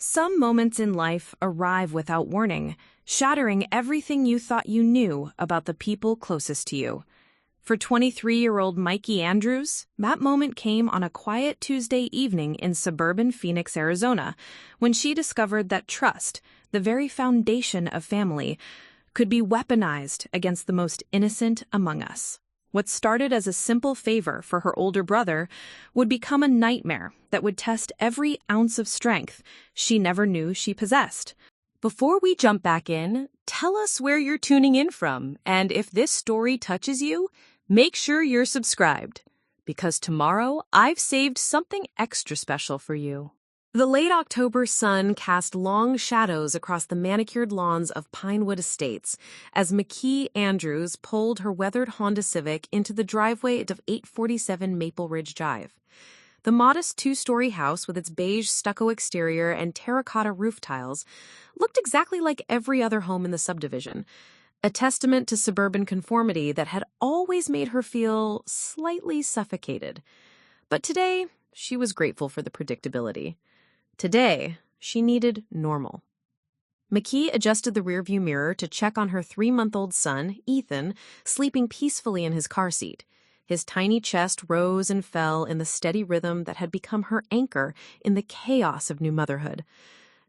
Some moments in life arrive without warning, shattering everything you thought you knew about the people closest to you. For 23-year-old Mikee Andrews, that moment came on a quiet Tuesday evening in suburban Phoenix, Arizona, when she discovered that trust, the very foundation of family, could be weaponized against the most innocent among us. What started as a simple favor for her older brother would become a nightmare that would test every ounce of strength she never knew she possessed. Before we jump back in, tell us where you're tuning in from, and if this story touches you, make sure you're subscribed, because tomorrow I've saved something extra special for you. The late October sun cast long shadows across the manicured lawns of Pinewood Estates as Mikee Andrews pulled her weathered Honda Civic into the driveway of 847 Maple Ridge Drive. The modest two-story house with its beige stucco exterior and terracotta roof tiles looked exactly like every other home in the subdivision, a testament to suburban conformity that had always made her feel slightly suffocated. But today, she was grateful for the predictability. Today, she needed normal. Mikee adjusted the rearview mirror to check on her 3-month-old son, Ethan, sleeping peacefully in his car seat. His tiny chest rose and fell in the steady rhythm that had become her anchor in the chaos of new motherhood.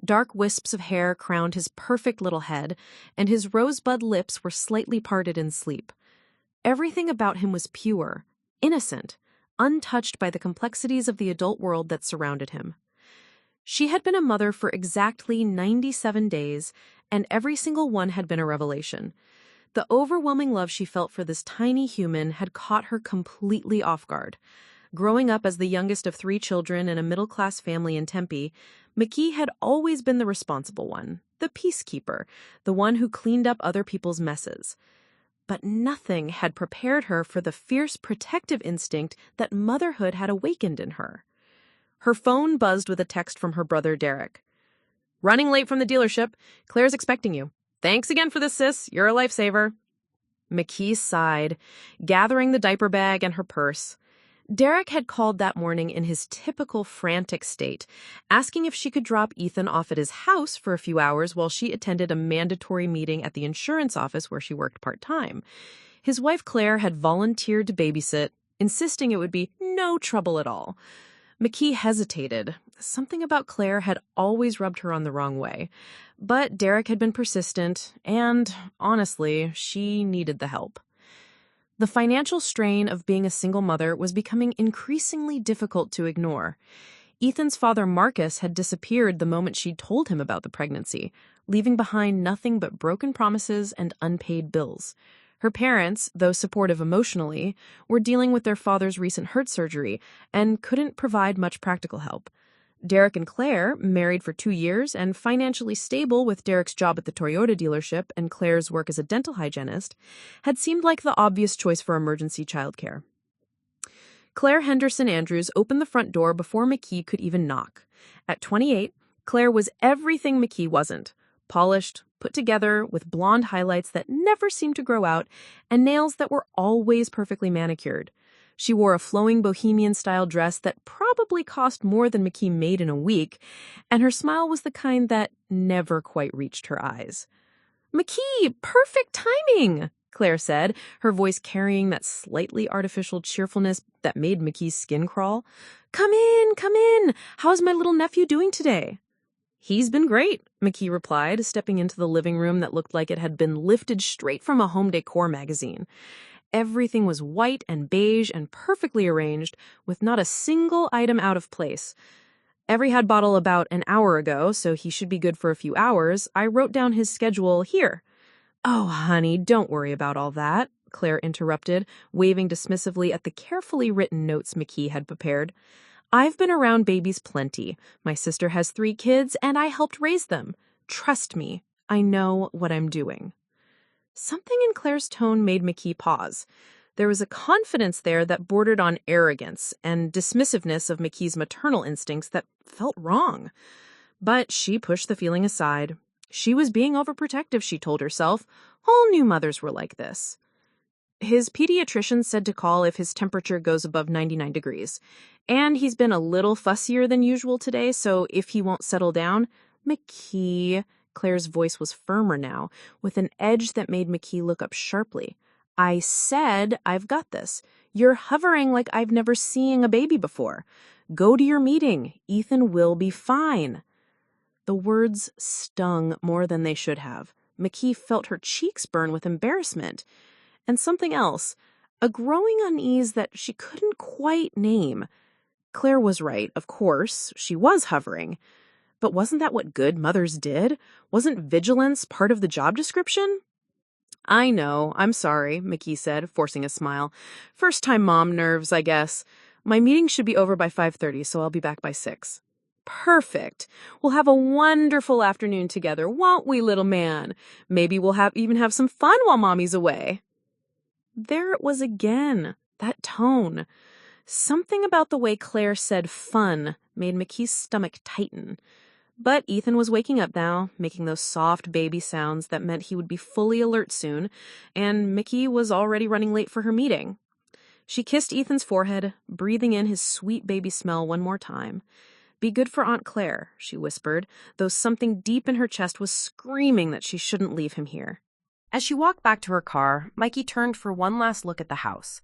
Dark wisps of hair crowned his perfect little head, and his rosebud lips were slightly parted in sleep. Everything about him was pure, innocent, untouched by the complexities of the adult world that surrounded him. She had been a mother for exactly 97 days, and every single one had been a revelation. The overwhelming love she felt for this tiny human had caught her completely off guard. Growing up as the youngest of 3 children in a middle-class family in Tempe, Mikee had always been the responsible one, the peacekeeper, the one who cleaned up other people's messes. But nothing had prepared her for the fierce protective instinct that motherhood had awakened in her. Her phone buzzed with a text from her brother Derek. "Running late from the dealership. Claire's expecting you. Thanks again for this, sis. You're a lifesaver." Mikee sighed, gathering the diaper bag and her purse. Derek had called that morning in his typical frantic state, asking if she could drop Ethan off at his house for a few hours while she attended a mandatory meeting at the insurance office where she worked part-time. His wife Claire had volunteered to babysit, insisting it would be no trouble at all. Mikee hesitated. Something about Claire had always rubbed her on the wrong way. But Derek had been persistent, and, honestly, she needed the help. The financial strain of being a single mother was becoming increasingly difficult to ignore. Ethan's father, Marcus, had disappeared the moment she'd told him about the pregnancy, leaving behind nothing but broken promises and unpaid bills. Her parents, though supportive emotionally, were dealing with their father's recent heart surgery and couldn't provide much practical help. Derek and Claire, married for 2 years and financially stable with Derek's job at the Toyota dealership and Claire's work as a dental hygienist, had seemed like the obvious choice for emergency childcare. Claire Henderson Andrews opened the front door before Mikee could even knock. At 28, Claire was everything Mikee wasn't: polished, put together, with blonde highlights that never seemed to grow out, and nails that were always perfectly manicured. She wore a flowing bohemian-style dress that probably cost more than Mikee made in a week, and her smile was the kind that never quite reached her eyes. "Mikee, perfect timing!" Claire said, her voice carrying that slightly artificial cheerfulness that made Mikee's skin crawl. Come in, come in. How's my little nephew doing today?" "He's been great," Mikee replied, stepping into the living room that looked like it had been lifted straight from a home decor magazine. Everything was white and beige and perfectly arranged, with not a single item out of place. "Every had bottle about an hour ago, so he should be good for a few hours. I wrote down his schedule here." "Oh, honey, don't worry about all that," Claire interrupted, waving dismissively at the carefully written notes Mikee had prepared. "I've been around babies plenty. My sister has 3 kids, and I helped raise them. Trust me, I know what I'm doing." Something in Claire's tone made Mikee pause. There was a confidence there that bordered on arrogance and dismissiveness of Mikee's maternal instincts that felt wrong. But she pushed the feeling aside. She was being overprotective, she told herself. All new mothers were like this. His pediatrician said to call if his temperature goes above 99 degrees. And he's been a little fussier than usual today, so if he won't settle down, Mikee. Claire's voice was firmer now, with an edge that made Mikee look up sharply. I said I've got this. You're hovering like I've never seen a baby before. Go to your meeting. Ethan will be fine. The words stung more than they should have. Mikee felt her cheeks burn with embarrassment. And something else, a growing unease that she couldn't quite name. Claire was right, of course. She was hovering. But wasn't that what good mothers did? Wasn't vigilance part of the job description? I know, I'm sorry, Mikee said, forcing a smile. First-time mom nerves, I guess. My meeting should be over by 5:30, so I'll be back by 6. Perfect. We'll have a wonderful afternoon together, won't we, little man? Maybe we'll even have some fun while Mommy's away. There it was again, that tone. Something about the way Claire said fun made Mikee's stomach tighten. But Ethan was waking up now, making those soft baby sounds that meant he would be fully alert soon, and Mikee was already running late for her meeting. She kissed Ethan's forehead, breathing in his sweet baby smell one more time. Be good for Aunt Claire, she whispered, though something deep in her chest was screaming that she shouldn't leave him here. As she walked back to her car, Mikee turned for one last look at the house.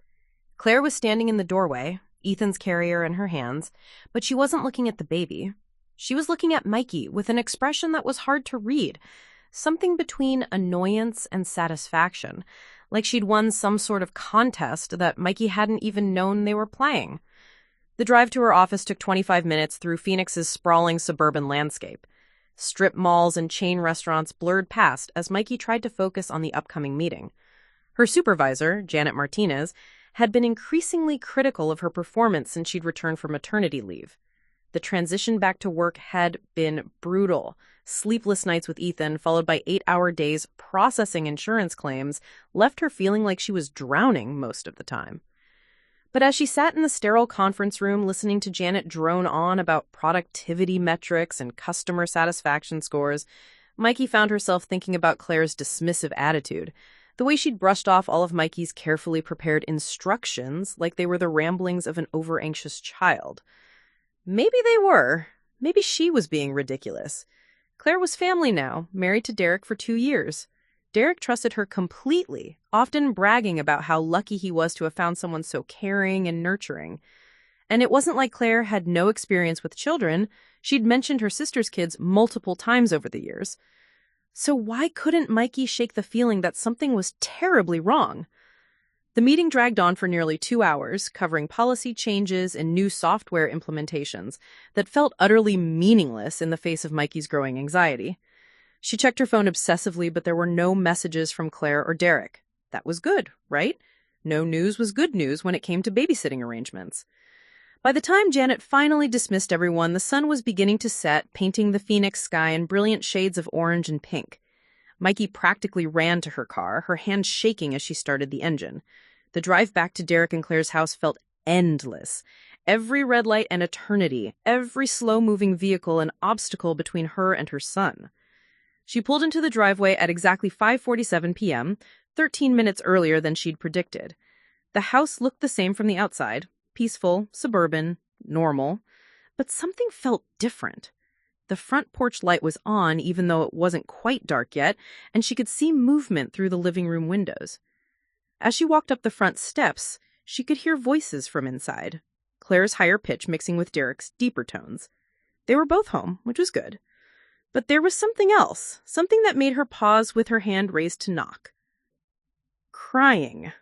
Claire was standing in the doorway, Ethan's carrier in her hands, but she wasn't looking at the baby. She was looking at Mikee with an expression that was hard to read, something between annoyance and satisfaction, like she'd won some sort of contest that Mikee hadn't even known they were playing. The drive to her office took 25 minutes through Phoenix's sprawling suburban landscape. Strip malls and chain restaurants blurred past as Mikee tried to focus on the upcoming meeting. Her supervisor, Janet Martinez, had been increasingly critical of her performance since she'd returned from maternity leave. The transition back to work had been brutal. Sleepless nights with Ethan, followed by 8-hour days processing insurance claims, left her feeling like she was drowning most of the time. But as she sat in the sterile conference room listening to Janet drone on about productivity metrics and customer satisfaction scores, Mikee found herself thinking about Claire's dismissive attitude, the way she'd brushed off all of Mikee's carefully prepared instructions like they were the ramblings of an over-anxious child. Maybe they were. Maybe she was being ridiculous. Claire was family now, married to Derek for 2 years. Derek trusted her completely, often bragging about how lucky he was to have found someone so caring and nurturing. And it wasn't like Claire had no experience with children. She'd mentioned her sister's kids multiple times over the years. So why couldn't Mikee shake the feeling that something was terribly wrong? The meeting dragged on for nearly 2 hours, covering policy changes and new software implementations that felt utterly meaningless in the face of Mikee's growing anxiety. She checked her phone obsessively, but there were no messages from Claire or Derek. That was good, right? No news was good news when it came to babysitting arrangements. By the time Janet finally dismissed everyone, the sun was beginning to set, painting the Phoenix sky in brilliant shades of orange and pink. Mikee practically ran to her car, her hand shaking as she started the engine. The drive back to Derek and Claire's house felt endless. Every red light an eternity, every slow-moving vehicle an obstacle between her and her son. She pulled into the driveway at exactly 5:47 p.m., 13 minutes earlier than she'd predicted. The house looked the same from the outside, peaceful, suburban, normal, but something felt different. The front porch light was on even though it wasn't quite dark yet, and she could see movement through the living room windows. As she walked up the front steps, she could hear voices from inside, Claire's higher pitch mixing with Derek's deeper tones. They were both home, which was good. But there was something else, something that made her pause with her hand raised to knock. Crying.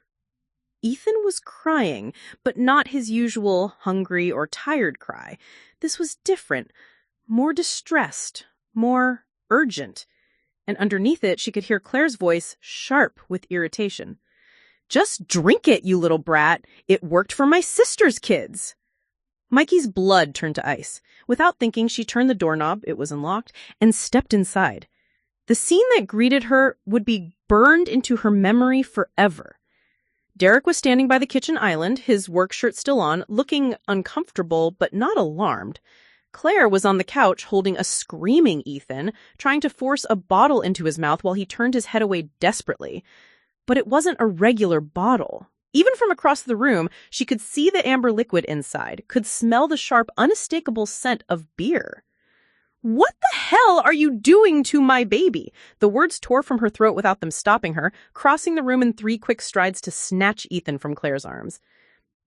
Ethan was crying, but not his usual hungry or tired cry. This was different, more distressed, more urgent. And underneath it, she could hear Claire's voice, sharp with irritation. Just drink it, you little brat. It worked for my sister's kids. Mikee's blood turned to ice. Without thinking, she turned the doorknob, it was unlocked, and stepped inside. The scene that greeted her would be burned into her memory forever. Derek was standing by the kitchen island, his work shirt still on, looking uncomfortable but not alarmed. Claire was on the couch holding a screaming Ethan, trying to force a bottle into his mouth while he turned his head away desperately. But it wasn't a regular bottle. Even from across the room, she could see the amber liquid inside, could smell the sharp, unmistakable scent of beer. "What the hell are you doing to my baby?" The words tore from her throat without them stopping her, crossing the room in 3 quick strides to snatch Ethan from Claire's arms.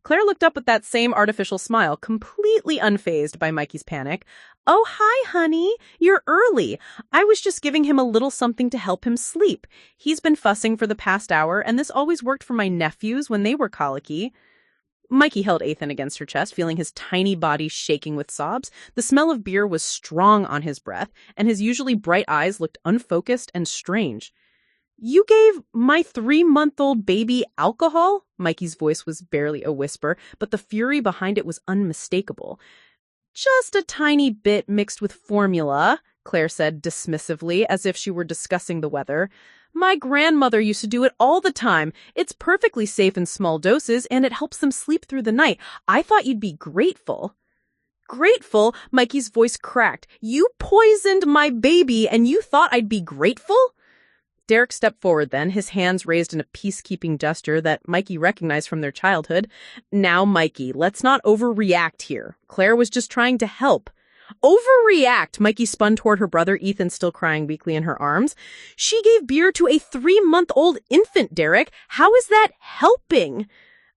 Claire looked up with that same artificial smile, completely unfazed by Mikee's panic. "Oh, hi, honey. You're early. I was just giving him a little something to help him sleep. He's been fussing for the past hour, and this always worked for my nephews when they were colicky." Mikee held Ethan against her chest, feeling his tiny body shaking with sobs. The smell of beer was strong on his breath, and his usually bright eyes looked unfocused and strange. "You gave my 3-month-old baby alcohol?" Mikee's voice was barely a whisper, but the fury behind it was unmistakable. "Just a tiny bit mixed with formula," Claire said dismissively, as if she were discussing the weather. "My grandmother used to do it all the time. It's perfectly safe in small doses, and it helps them sleep through the night. I thought you'd be grateful." "Grateful?" Mikee's voice cracked. "You poisoned my baby, and you thought I'd be grateful?" Derek stepped forward then, his hands raised in a peacekeeping gesture that Mikee recognized from their childhood. "Now, Mikee, let's not overreact here. Claire was just trying to help." "Overreact!" Mikee spun toward her brother, Ethan still crying weakly in her arms. "She gave beer to a 3-month-old infant, Derek. How is that helping?"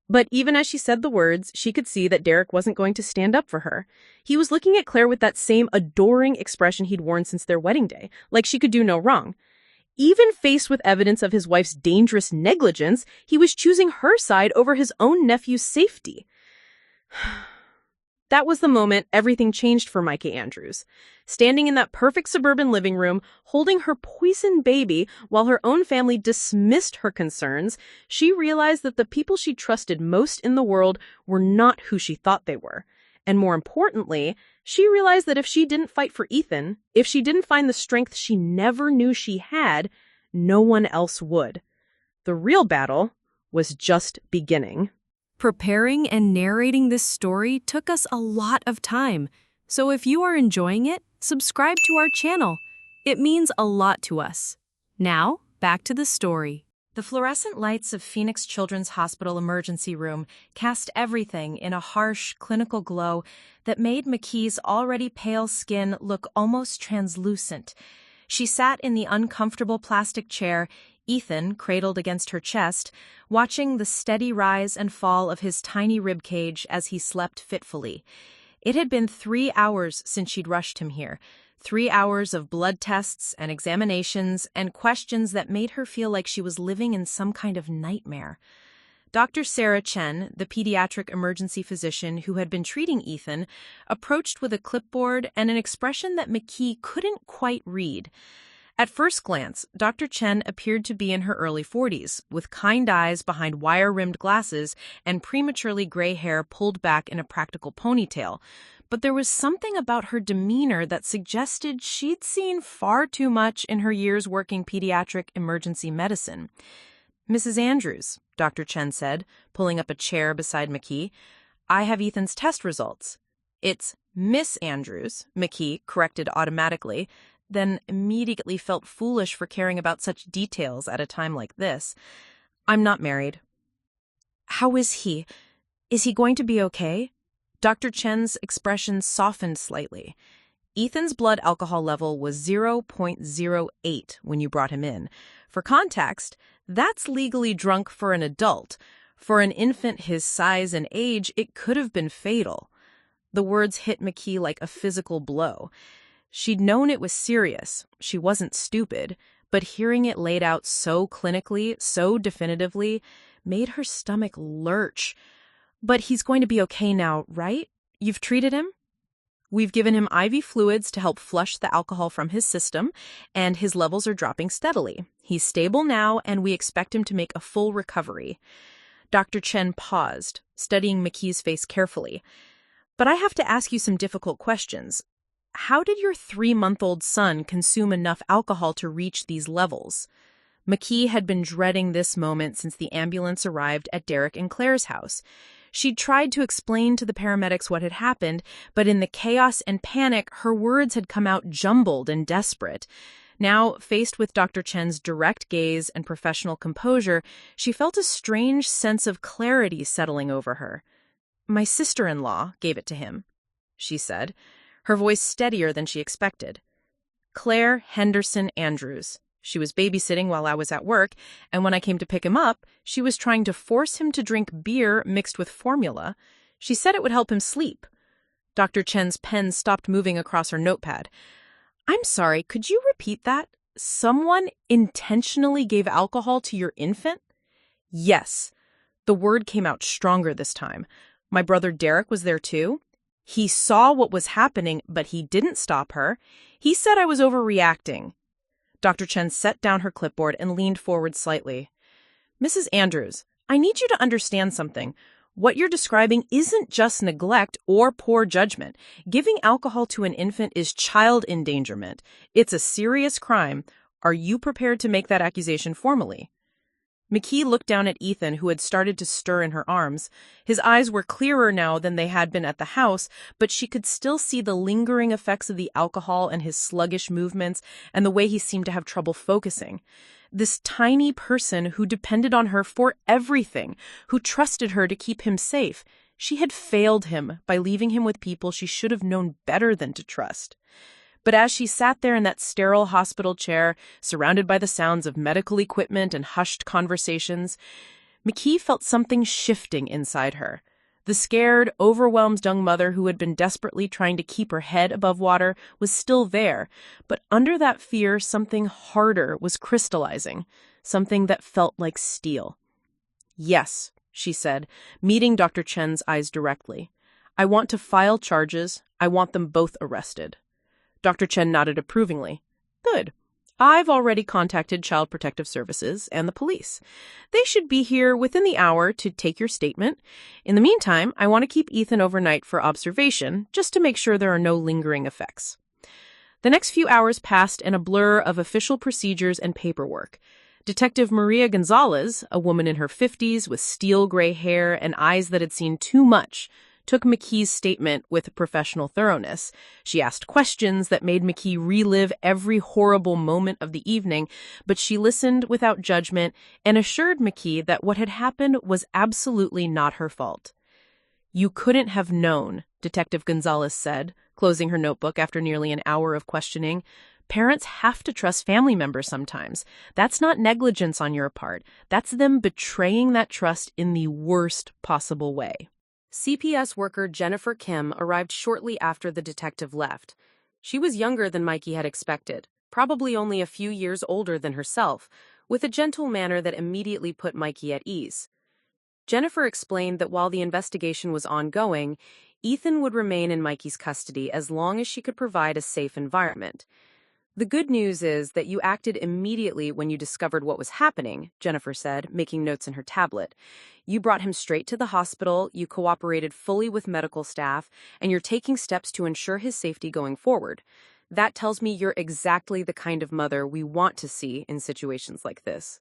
But even as she said the words, she could see that Derek wasn't going to stand up for her. He was looking at Claire with that same adoring expression he'd worn since their wedding day, like she could do no wrong. Even faced with evidence of his wife's dangerous negligence, he was choosing her side over his own nephew's safety. That was the moment everything changed for Mikee Andrews. Standing in that perfect suburban living room, holding her poisoned baby while her own family dismissed her concerns, she realized that the people she trusted most in the world were not who she thought they were. And more importantly, she realized that if she didn't fight for Ethan, if she didn't find the strength she never knew she had, no one else would. The real battle was just beginning. Preparing and narrating this story took us a lot of time, so if you are enjoying it, subscribe to our channel. It means a lot to us. Now, back to the story. The fluorescent lights of Phoenix Children's Hospital emergency room cast everything in a harsh, clinical glow that made Mikee's already pale skin look almost translucent. She sat in the uncomfortable plastic chair, Ethan cradled against her chest, watching the steady rise and fall of his tiny ribcage as he slept fitfully. It had been 3 hours since she'd rushed him here. 3 hours of blood tests and examinations and questions that made her feel like she was living in some kind of nightmare. Dr. Sarah Chen, the pediatric emergency physician who had been treating Ethan, approached with a clipboard and an expression that Mikee couldn't quite read. At first glance, Dr. Chen appeared to be in her early 40s, with kind eyes behind wire-rimmed glasses and prematurely gray hair pulled back in a practical ponytail. But there was something about her demeanor that suggested she'd seen far too much in her years working pediatric emergency medicine. "Mrs. Andrews," Dr. Chen said, pulling up a chair beside Mikee, "I have Ethan's test results." "It's Miss Andrews," Mikee corrected automatically, then immediately felt foolish for caring about such details at a time like this. "I'm not married." "How is he? Is he going to be okay?" Dr. Chen's expression softened slightly. "Ethan's blood alcohol level was 0.08 when you brought him in. For context, that's legally drunk for an adult. For an infant his size and age, it could have been fatal." The words hit Mikee like a physical blow. She'd known it was serious. She wasn't stupid. But hearing it laid out so clinically, so definitively, made her stomach lurch. "But he's going to be okay now, right? You've treated him?" "We've given him IV fluids to help flush the alcohol from his system, and his levels are dropping steadily. He's stable now, and we expect him to make a full recovery." Dr. Chen paused, studying Mikee's face carefully. "But I have to ask you some difficult questions. How did your 3-month-old son consume enough alcohol to reach these levels?" Mikee had been dreading this moment since the ambulance arrived at Derek and Claire's house. She'd tried to explain to the paramedics what had happened, but in the chaos and panic, her words had come out jumbled and desperate. Now, faced with Dr. Chen's direct gaze and professional composure, she felt a strange sense of clarity settling over her. "My sister-in-law gave it to him," she said, her voice steadier than she expected. "Claire Henderson Andrews. She was babysitting while I was at work, and when I came to pick him up, she was trying to force him to drink beer mixed with formula. She said it would help him sleep." Dr. Chen's pen stopped moving across her notepad. "I'm sorry, could you repeat that? Someone intentionally gave alcohol to your infant?" "Yes." The word came out stronger this time. "My brother Derek was there too. He saw what was happening, but he didn't stop her. He said I was overreacting." Dr. Chen set down her clipboard and leaned forward slightly. "Mrs. Andrews, I need you to understand something. What you're describing isn't just neglect or poor judgment. Giving alcohol to an infant is child endangerment. It's a serious crime. Are you prepared to make that accusation formally?" Mikee looked down at Ethan, who had started to stir in her arms. His eyes were clearer now than they had been at the house, but she could still see the lingering effects of the alcohol and his sluggish movements and the way he seemed to have trouble focusing. This tiny person who depended on her for everything, who trusted her to keep him safe. She had failed him by leaving him with people she should have known better than to trust. But as she sat there in that sterile hospital chair, surrounded by the sounds of medical equipment and hushed conversations, Mikee felt something shifting inside her. The scared, overwhelmed young mother who had been desperately trying to keep her head above water was still there, but under that fear, something harder was crystallizing, something that felt like steel. "Yes," she said, meeting Dr. Chen's eyes directly. "I want to file charges. I want them both arrested." Dr. Chen nodded approvingly. "Good. I've already contacted Child Protective Services and the police. They should be here within the hour to take your statement. In the meantime, I want to keep Ethan overnight for observation, just to make sure there are no lingering effects." The next few hours passed in a blur of official procedures and paperwork. Detective Maria Gonzalez, a woman in her 50s with steel gray hair and eyes that had seen too much, took Mikee's statement with professional thoroughness. She asked questions that made Mikee relive every horrible moment of the evening, but she listened without judgment and assured Mikee that what had happened was absolutely not her fault. "You couldn't have known," Detective Gonzalez said, closing her notebook after nearly an hour of questioning. "Parents have to trust family members sometimes. That's not negligence on your part. That's them betraying that trust in the worst possible way." CPS worker Jennifer Kim arrived shortly after the detective left. She was younger than Mikee had expected, probably only a few years older than herself, with a gentle manner that immediately put Mikee at ease. Jennifer explained that while the investigation was ongoing, Ethan would remain in Mikee's custody as long as she could provide a safe environment. "The good news is that you acted immediately when you discovered what was happening," Jennifer said, making notes in her tablet. "You brought him straight to the hospital, you cooperated fully with medical staff, and you're taking steps to ensure his safety going forward. That tells me you're exactly the kind of mother we want to see in situations like this."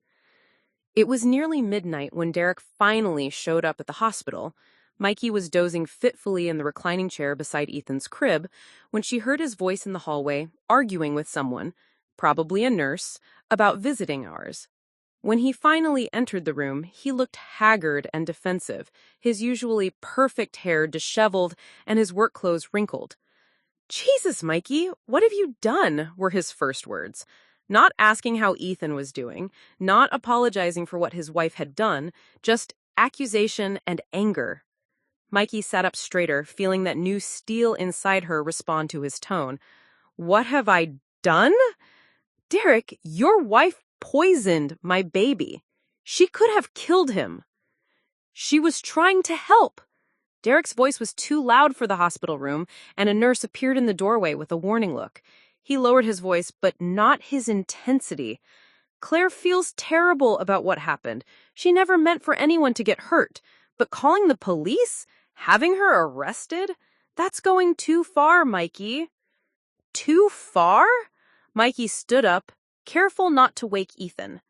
It was nearly midnight when Derek finally showed up at the hospital. Mikee was dozing fitfully in the reclining chair beside Ethan's crib when she heard his voice in the hallway, arguing with someone, probably a nurse, about visiting hours. When he finally entered the room, he looked haggard and defensive, his usually perfect hair disheveled and his work clothes wrinkled. "Jesus, Mikee, what have you done?" were his first words. Not asking how Ethan was doing, not apologizing for what his wife had done, just accusation and anger. Mikee sat up straighter, feeling that new steel inside her respond to his tone. "What have I done? Derek, your wife poisoned my baby. She could have killed him. She was trying to help." Derek's voice was too loud for the hospital room, and a nurse appeared in the doorway with a warning look. He lowered his voice, but not his intensity. "Claire feels terrible about what happened. She never meant for anyone to get hurt. But calling the police? Having her arrested? That's going too far, Mikee." "Too far?" Mikee stood up, careful not to wake Ethan.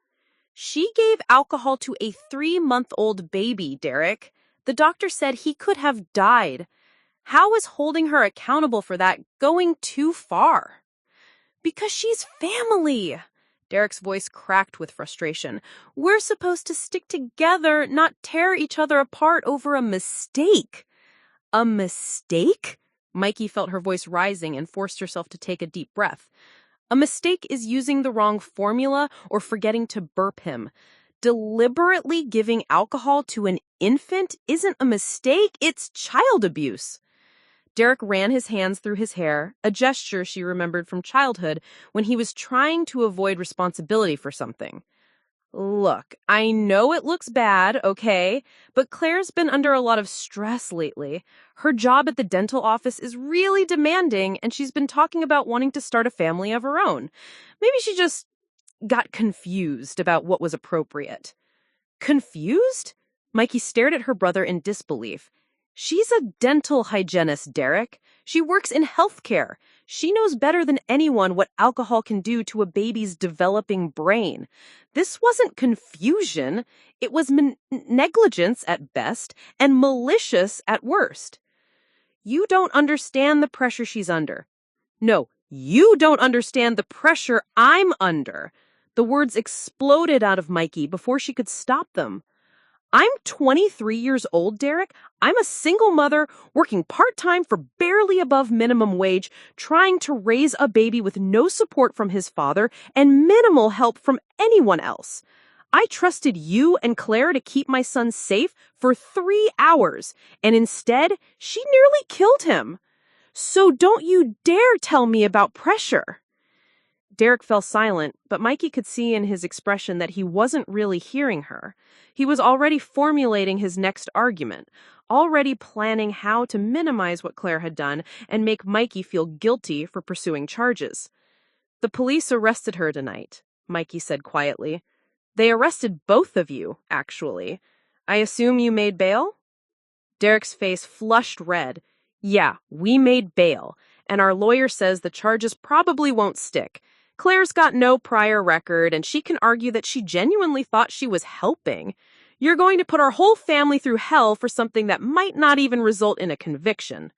"She gave alcohol to a 3-month-old baby, Derek. The doctor said he could have died. How is holding her accountable for that going too far?" Because she's family. Derek's voice cracked with frustration. We're supposed to stick together, not tear each other apart over a mistake. A mistake? Mikee felt her voice rising and forced herself to take a deep breath. A mistake is using the wrong formula or forgetting to burp him. Deliberately giving alcohol to an infant isn't a mistake, it's child abuse. Derek ran his hands through his hair, a gesture she remembered from childhood when he was trying to avoid responsibility for something. Look, I know it looks bad, okay, but Claire's been under a lot of stress lately. Her job at the dental office is really demanding, and she's been talking about wanting to start a family of her own. Maybe she just got confused about what was appropriate. Confused? Mikee stared at her brother in disbelief. She's a dental hygienist, Derek. She works in healthcare. She knows better than anyone what alcohol can do to a baby's developing brain. This wasn't confusion. It was negligence at best and malicious at worst. You don't understand the pressure she's under. No, you don't understand the pressure I'm under. The words exploded out of Mikee before she could stop them. I'm 23 years old, Derek. I'm a single mother working part-time for barely above minimum wage, trying to raise a baby with no support from his father and minimal help from anyone else. I trusted you and Claire to keep my son safe for 3 hours, and instead, she nearly killed him. So don't you dare tell me about pressure. Derek fell silent, but Mikee could see in his expression that he wasn't really hearing her. He was already formulating his next argument, already planning how to minimize what Claire had done and make Mikee feel guilty for pursuing charges. The police arrested her tonight, Mikee said quietly. They arrested both of you, actually. I assume you made bail? Derek's face flushed red. Yeah, we made bail, and our lawyer says the charges probably won't stick. Claire's got no prior record, and she can argue that she genuinely thought she was helping. You're going to put our whole family through hell for something that might not even result in a conviction.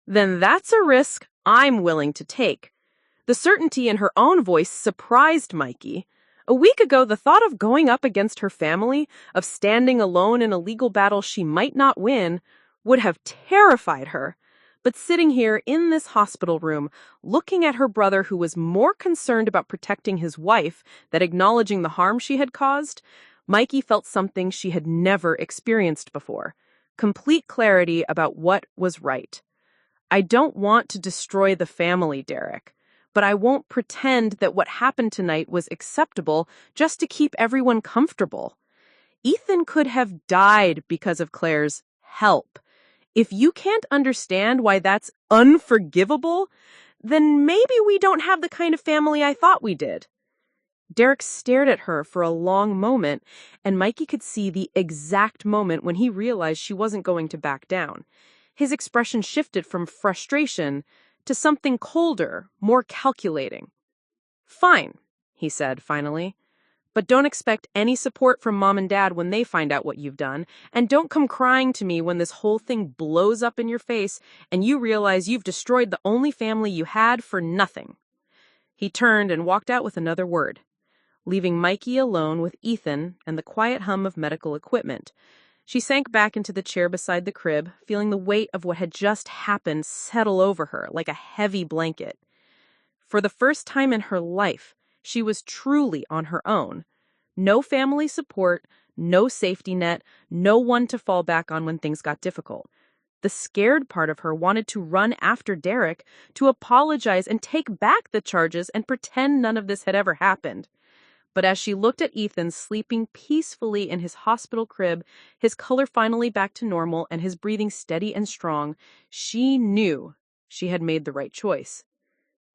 Then that's a risk I'm willing to take. The certainty in her own voice surprised Mikee. A week ago, the thought of going up against her family, of standing alone in a legal battle she might not win, would have terrified her. But sitting here in this hospital room, looking at her brother who was more concerned about protecting his wife than acknowledging the harm she had caused, Mikee felt something she had never experienced before. Complete clarity about what was right. I don't want to destroy the family, Derek, but I won't pretend that what happened tonight was acceptable just to keep everyone comfortable. Ethan could have died because of Claire's help. If you can't understand why that's unforgivable, then maybe we don't have the kind of family I thought we did. Derek stared at her for a long moment, and Mikee could see the exact moment when he realized she wasn't going to back down. His expression shifted from frustration to something colder, more calculating. Fine, he said finally. But don't expect any support from Mom and Dad when they find out what you've done, and don't come crying to me when this whole thing blows up in your face and you realize you've destroyed the only family you had for nothing. He turned and walked out with another word, leaving Mikee alone with Ethan and the quiet hum of medical equipment. She sank back into the chair beside the crib, feeling the weight of what had just happened settle over her like a heavy blanket. For the first time in her life, she was truly on her own. No family support, no safety net, no one to fall back on when things got difficult. The scared part of her wanted to run after Derek, to apologize and take back the charges and pretend none of this had ever happened. But as she looked at Ethan sleeping peacefully in his hospital crib, his color finally back to normal and his breathing steady and strong, she knew she had made the right choice.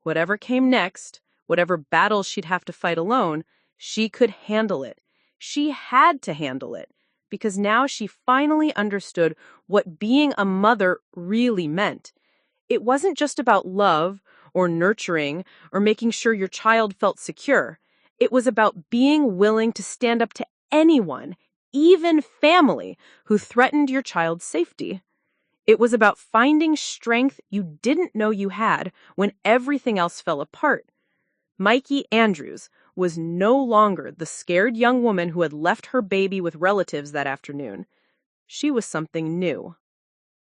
Whatever came next, whatever battles she'd have to fight alone, she could handle it. She had to handle it, because now she finally understood what being a mother really meant. It wasn't just about love or nurturing or making sure your child felt secure. It was about being willing to stand up to anyone, even family, who threatened your child's safety. It was about finding strength you didn't know you had when everything else fell apart. Mikee Andrews was no longer the scared young woman who had left her baby with relatives that afternoon. She was something new,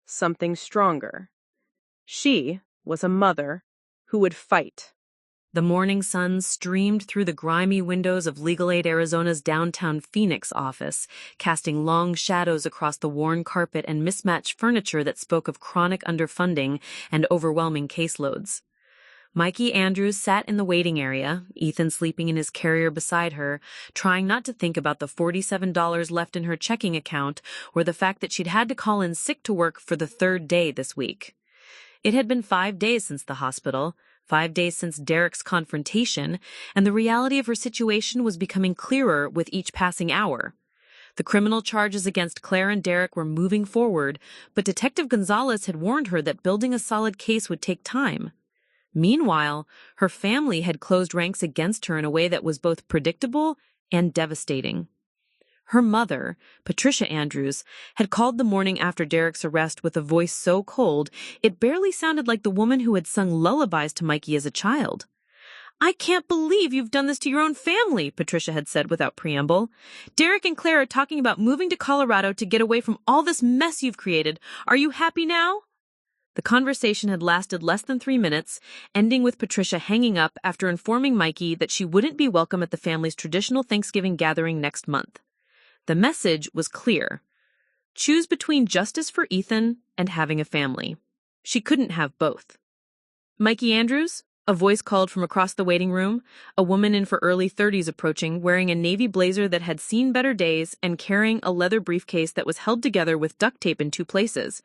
something stronger. She was a mother who would fight. The morning sun streamed through the grimy windows of Legal Aid Arizona's downtown Phoenix office, casting long shadows across the worn carpet and mismatched furniture that spoke of chronic underfunding and overwhelming caseloads. Mikee Andrews sat in the waiting area, Ethan sleeping in his carrier beside her, trying not to think about the $47 left in her checking account or the fact that she'd had to call in sick to work for the third day this week. It had been 5 days since the hospital, 5 days since Derek's confrontation, and the reality of her situation was becoming clearer with each passing hour. The criminal charges against Claire and Derek were moving forward, but Detective Gonzalez had warned her that building a solid case would take time. Meanwhile, her family had closed ranks against her in a way that was both predictable and devastating. Her mother, Patricia Andrews, had called the morning after Derek's arrest with a voice so cold it barely sounded like the woman who had sung lullabies to Mikee as a child. "I can't believe you've done this to your own family," Patricia had said without preamble. "Derek and Claire are talking about moving to Colorado to get away from all this mess you've created. Are you happy now?" The conversation had lasted less than 3 minutes, ending with Patricia hanging up after informing Mikee that she wouldn't be welcome at the family's traditional Thanksgiving gathering next month. The message was clear. Choose between justice for Ethan and having a family. She couldn't have both. "Mikee Andrews?" A voice called from across the waiting room, a woman in her early 30s approaching, wearing a navy blazer that had seen better days and carrying a leather briefcase that was held together with duct tape in 2 places.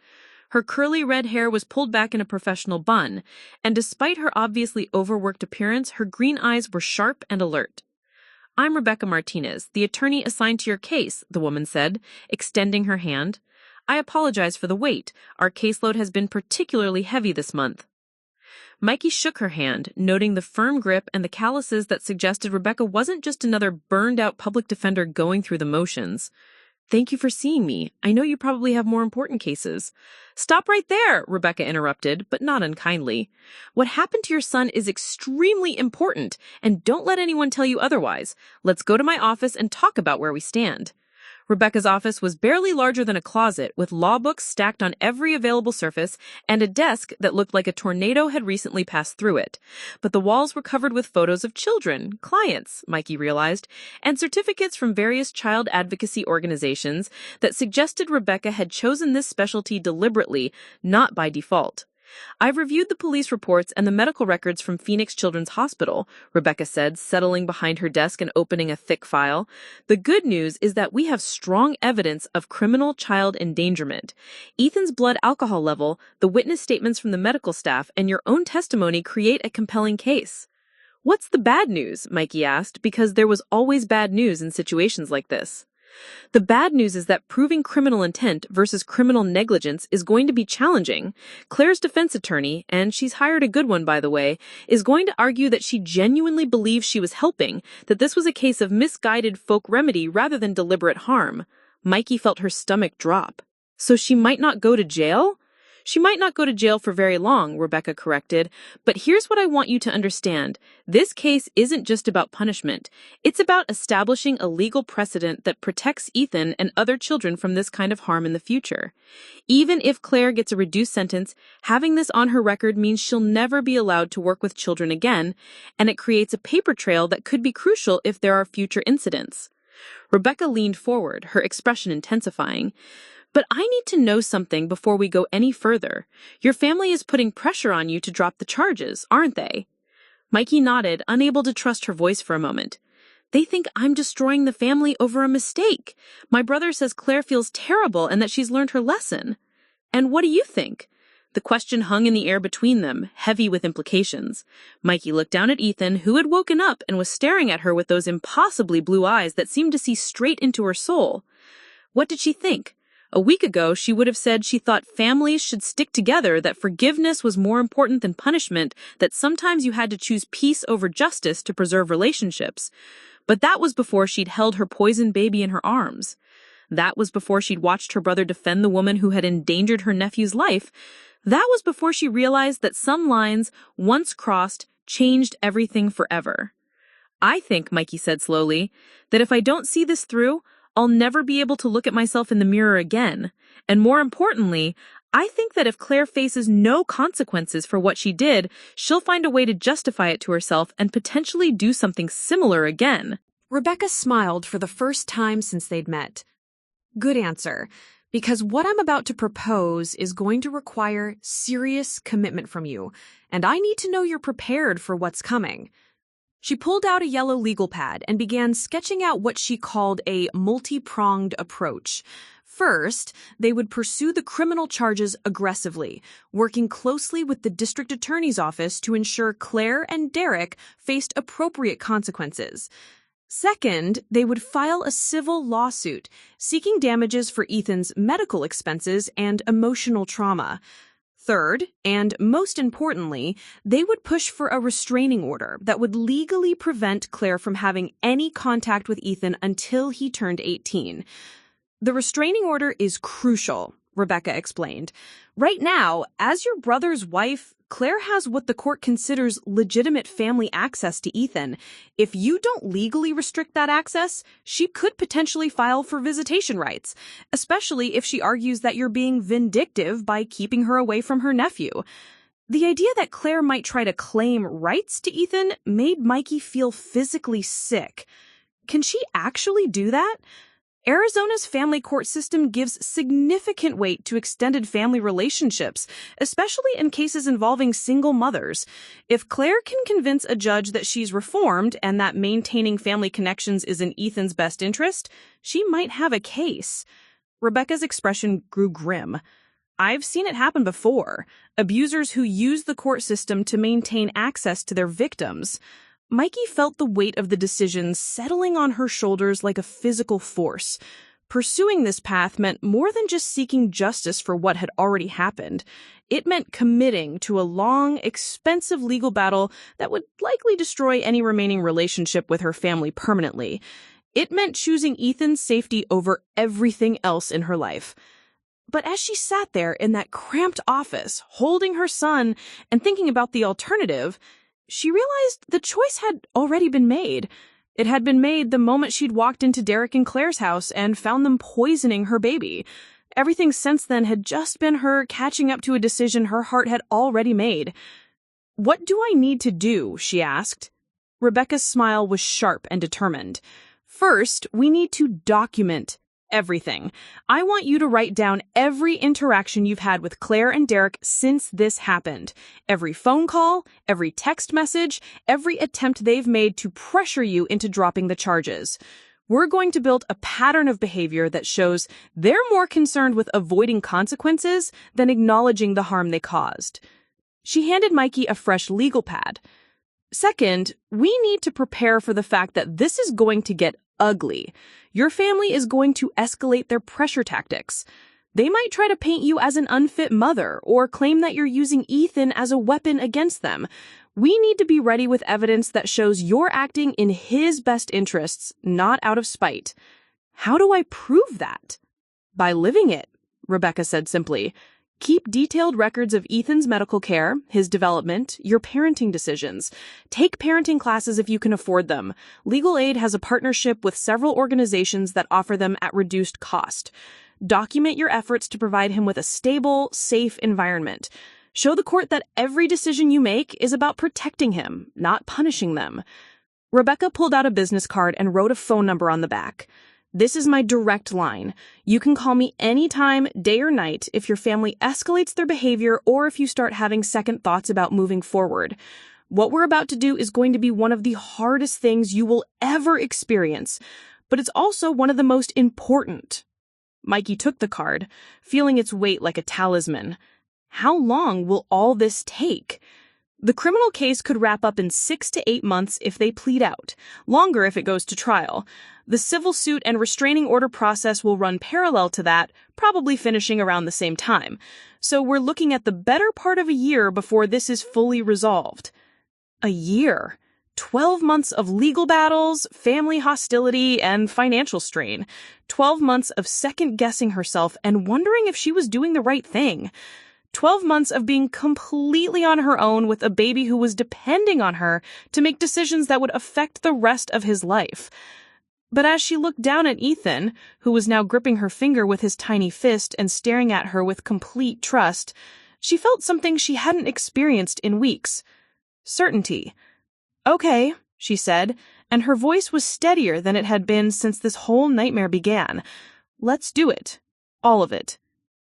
Her curly red hair was pulled back in a professional bun, and despite her obviously overworked appearance, her green eyes were sharp and alert. "I'm Rebecca Martinez, the attorney assigned to your case," the woman said, extending her hand. "I apologize for the wait. Our caseload has been particularly heavy this month." Mikee shook her hand, noting the firm grip and the calluses that suggested Rebecca wasn't just another burned-out public defender going through the motions. "Thank you for seeing me. I know you probably have more important cases." "Stop right there," Rebecca interrupted, but not unkindly. "What happened to your son is extremely important, and don't let anyone tell you otherwise. Let's go to my office and talk about where we stand." Rebecca's office was barely larger than a closet, with law books stacked on every available surface and a desk that looked like a tornado had recently passed through it. But the walls were covered with photos of children, clients, Mikee realized, and certificates from various child advocacy organizations that suggested Rebecca had chosen this specialty deliberately, not by default. "I've reviewed the police reports and the medical records from Phoenix Children's Hospital," Rebecca said, settling behind her desk and opening a thick file. "The good news is that we have strong evidence of criminal child endangerment. Ethan's blood alcohol level, the witness statements from the medical staff, and your own testimony create a compelling case." "What's the bad news?" Mikee asked, because there was always bad news in situations like this. "The bad news is that proving criminal intent versus criminal negligence is going to be challenging. Claire's defense attorney, and she's hired a good one, by the way, is going to argue that she genuinely believes she was helping, that this was a case of misguided folk remedy rather than deliberate harm." Mikee felt her stomach drop. "So she might not go to jail?" "She might not go to jail for very long," Rebecca corrected, "but here's what I want you to understand. This case isn't just about punishment. It's about establishing a legal precedent that protects Ethan and other children from this kind of harm in the future. Even if Claire gets a reduced sentence, having this on her record means she'll never be allowed to work with children again, and it creates a paper trail that could be crucial if there are future incidents." Rebecca leaned forward, her expression intensifying. "But I need to know something before we go any further. Your family is putting pressure on you to drop the charges, aren't they?" Mikee nodded, unable to trust her voice for a moment. "They think I'm destroying the family over a mistake. My brother says Claire feels terrible and that she's learned her lesson." "And what do you think?" The question hung in the air between them, heavy with implications. Mikee looked down at Ethan, who had woken up and was staring at her with those impossibly blue eyes that seemed to see straight into her soul. What did she think? A week ago, she would have said she thought families should stick together, that forgiveness was more important than punishment, that sometimes you had to choose peace over justice to preserve relationships. But that was before she'd held her poisoned baby in her arms. That was before she'd watched her brother defend the woman who had endangered her nephew's life. That was before she realized that some lines, once crossed, changed everything forever. I think, Mikee said slowly, that if I don't see this through, I'll never be able to look at myself in the mirror again. And more importantly, I think that if Claire faces no consequences for what she did, she'll find a way to justify it to herself and potentially do something similar again. Rebecca smiled for the first time since they'd met. Good answer, because what I'm about to propose is going to require serious commitment from you, and I need to know you're prepared for what's coming. She pulled out a yellow legal pad and began sketching out what she called a multi-pronged approach. First, they would pursue the criminal charges aggressively, working closely with the district attorney's office to ensure Claire and Derek faced appropriate consequences. Second, they would file a civil lawsuit, seeking damages for Ethan's medical expenses and emotional trauma. Third, and most importantly, they would push for a restraining order that would legally prevent Claire from having any contact with Ethan until he turned 18. The restraining order is crucial, Rebecca explained. Right now, as your brother's wife, Claire has what the court considers legitimate family access to Ethan. If you don't legally restrict that access, she could potentially file for visitation rights, especially if she argues that you're being vindictive by keeping her away from her nephew. The idea that Claire might try to claim rights to Ethan made Mikee feel physically sick. Can she actually do that? Arizona's family court system gives significant weight to extended family relationships, especially in cases involving single mothers. If Claire can convince a judge that she's reformed and that maintaining family connections is in Ethan's best interest, she might have a case. Rebecca's expression grew grim. I've seen it happen before. Abusers who use the court system to maintain access to their victims. Mikee felt the weight of the decision settling on her shoulders like a physical force. Pursuing this path meant more than just seeking justice for what had already happened. It meant committing to a long, expensive legal battle that would likely destroy any remaining relationship with her family permanently. It meant choosing Ethan's safety over everything else in her life. But as she sat there in that cramped office, holding her son and thinking about the alternative, she realized the choice had already been made. It had been made the moment she'd walked into Derek and Claire's house and found them poisoning her baby. Everything since then had just been her catching up to a decision her heart had already made. "What do I need to do?" she asked. Rebecca's smile was sharp and determined. "First, we need to document everything. I want you to write down every interaction you've had with Claire and Derek since this happened. Every phone call, every text message, every attempt they've made to pressure you into dropping the charges. We're going to build a pattern of behavior that shows they're more concerned with avoiding consequences than acknowledging the harm they caused." She handed Mikee a fresh legal pad. "Second, we need to prepare for the fact that this is going to get ugly. Your family is going to escalate their pressure tactics. They might try to paint you as an unfit mother or claim that you're using Ethan as a weapon against them. We need to be ready with evidence that shows you're acting in his best interests, not out of spite." "How do I prove that?" "By living it," Rebecca said simply. "Keep detailed records of Ethan's medical care, his development, your parenting decisions. Take parenting classes if you can afford them. Legal Aid has a partnership with several organizations that offer them at reduced cost. Document your efforts to provide him with a stable, safe environment. Show the court that every decision you make is about protecting him, not punishing them." Rebecca pulled out a business card and wrote a phone number on the back. "This is my direct line. You can call me anytime, day or night, if your family escalates their behavior or if you start having second thoughts about moving forward. What we're about to do is going to be one of the hardest things you will ever experience, but it's also one of the most important." Mikee took the card, feeling its weight like a talisman. How long will all this take? The criminal case could wrap up in 6 to 8 months if they plead out, longer if it goes to trial. The civil suit and restraining order process will run parallel to that, probably finishing around the same time. So we're looking at the better part of a year before this is fully resolved. A year. 12 months of legal battles, family hostility, and financial strain. 12 months of second-guessing herself and wondering if she was doing the right thing. 12 months of being completely on her own with a baby who was depending on her to make decisions that would affect the rest of his life. But as she looked down at Ethan, who was now gripping her finger with his tiny fist and staring at her with complete trust, she felt something she hadn't experienced in weeks. Certainty. "Okay," she said, and her voice was steadier than it had been since this whole nightmare began. "Let's do it. All of it."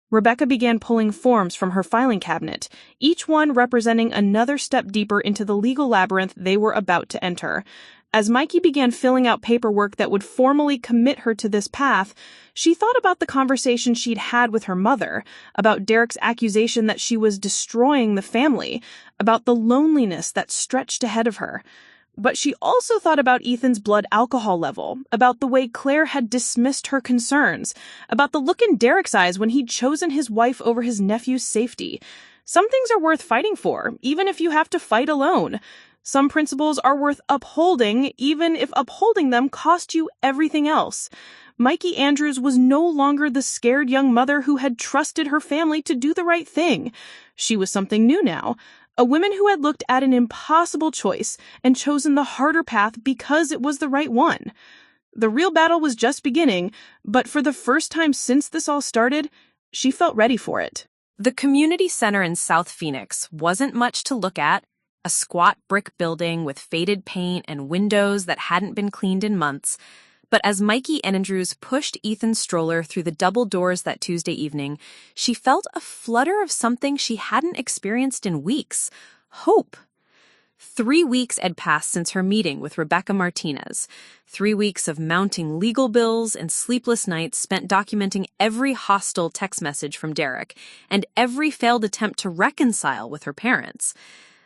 Rebecca began pulling forms from her filing cabinet, each one representing another step deeper into the legal labyrinth they were about to enter. As Mikee began filling out paperwork that would formally commit her to this path, she thought about the conversation she'd had with her mother, about Derek's accusation that she was destroying the family, about the loneliness that stretched ahead of her. But she also thought about Ethan's blood alcohol level, about the way Claire had dismissed her concerns, about the look in Derek's eyes when he'd chosen his wife over his nephew's safety. Some things are worth fighting for, even if you have to fight alone. Some principles are worth upholding, even if upholding them cost you everything else. Mikee Andrews was no longer the scared young mother who had trusted her family to do the right thing. She was something new now. A woman who had looked at an impossible choice and chosen the harder path because it was the right one. The real battle was just beginning, but for the first time since this all started, she felt ready for it. The community center in South Phoenix wasn't much to look at. A squat brick building with faded paint and windows that hadn't been cleaned in months. But as Mikee Andrews pushed Ethan's stroller through the double doors that Tuesday evening, she felt a flutter of something she hadn't experienced in weeks. Hope. 3 weeks had passed since her meeting with Rebecca Martinez. 3 weeks of mounting legal bills and sleepless nights spent documenting every hostile text message from Derek and every failed attempt to reconcile with her parents.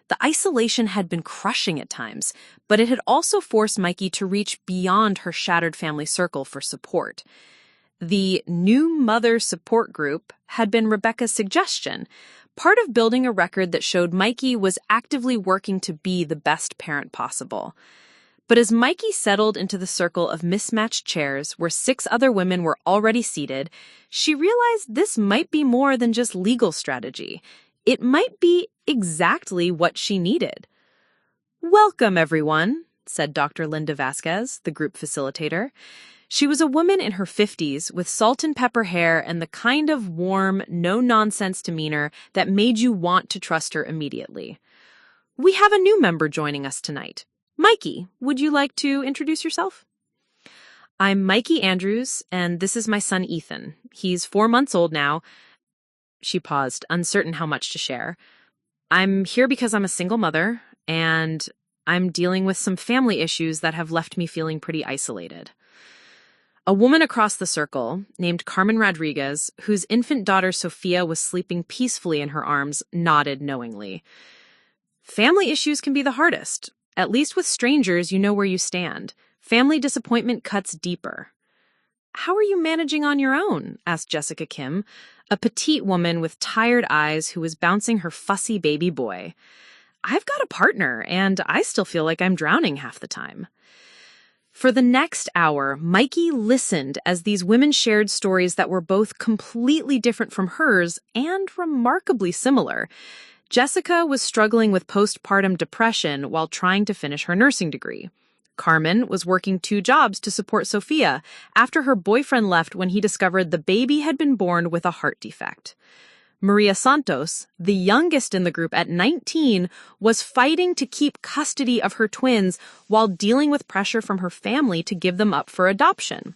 The isolation had been crushing at times, but it had also forced Mikee to reach beyond her shattered family circle for support. The New Mother Support Group had been Rebecca's suggestion, part of building a record that showed Mikee was actively working to be the best parent possible. But as Mikee settled into the circle of mismatched chairs where 6 other women were already seated, she realized this might be more than just legal strategy. It might be exactly what she needed. "Welcome, everyone," said Dr. Linda Vasquez, the group facilitator. She was a woman in her 50s with salt and pepper hair and the kind of warm, no-nonsense demeanor that made you want to trust her immediately. "We have a new member joining us tonight. Mikee, would you like to introduce yourself?" "I'm Mikee Andrews, and this is my son Ethan. He's 4 months old now." She paused, uncertain how much to share. "I'm here because I'm a single mother, and I'm dealing with some family issues that have left me feeling pretty isolated." A woman across the circle, named Carmen Rodriguez, whose infant daughter Sophia was sleeping peacefully in her arms, nodded knowingly. "Family issues can be the hardest. At least with strangers, you know where you stand. Family disappointment cuts deeper." "How are you managing on your own?" asked Jessica Kim, a petite woman with tired eyes who was bouncing her fussy baby boy. "I've got a partner, and I still feel like I'm drowning half the time." For the next hour, Mikee listened as these women shared stories that were both completely different from hers and remarkably similar. Jessica was struggling with postpartum depression while trying to finish her nursing degree. Carmen was working 2 jobs to support Sophia after her boyfriend left when he discovered the baby had been born with a heart defect. Maria Santos, the youngest in the group at 19, was fighting to keep custody of her twins while dealing with pressure from her family to give them up for adoption.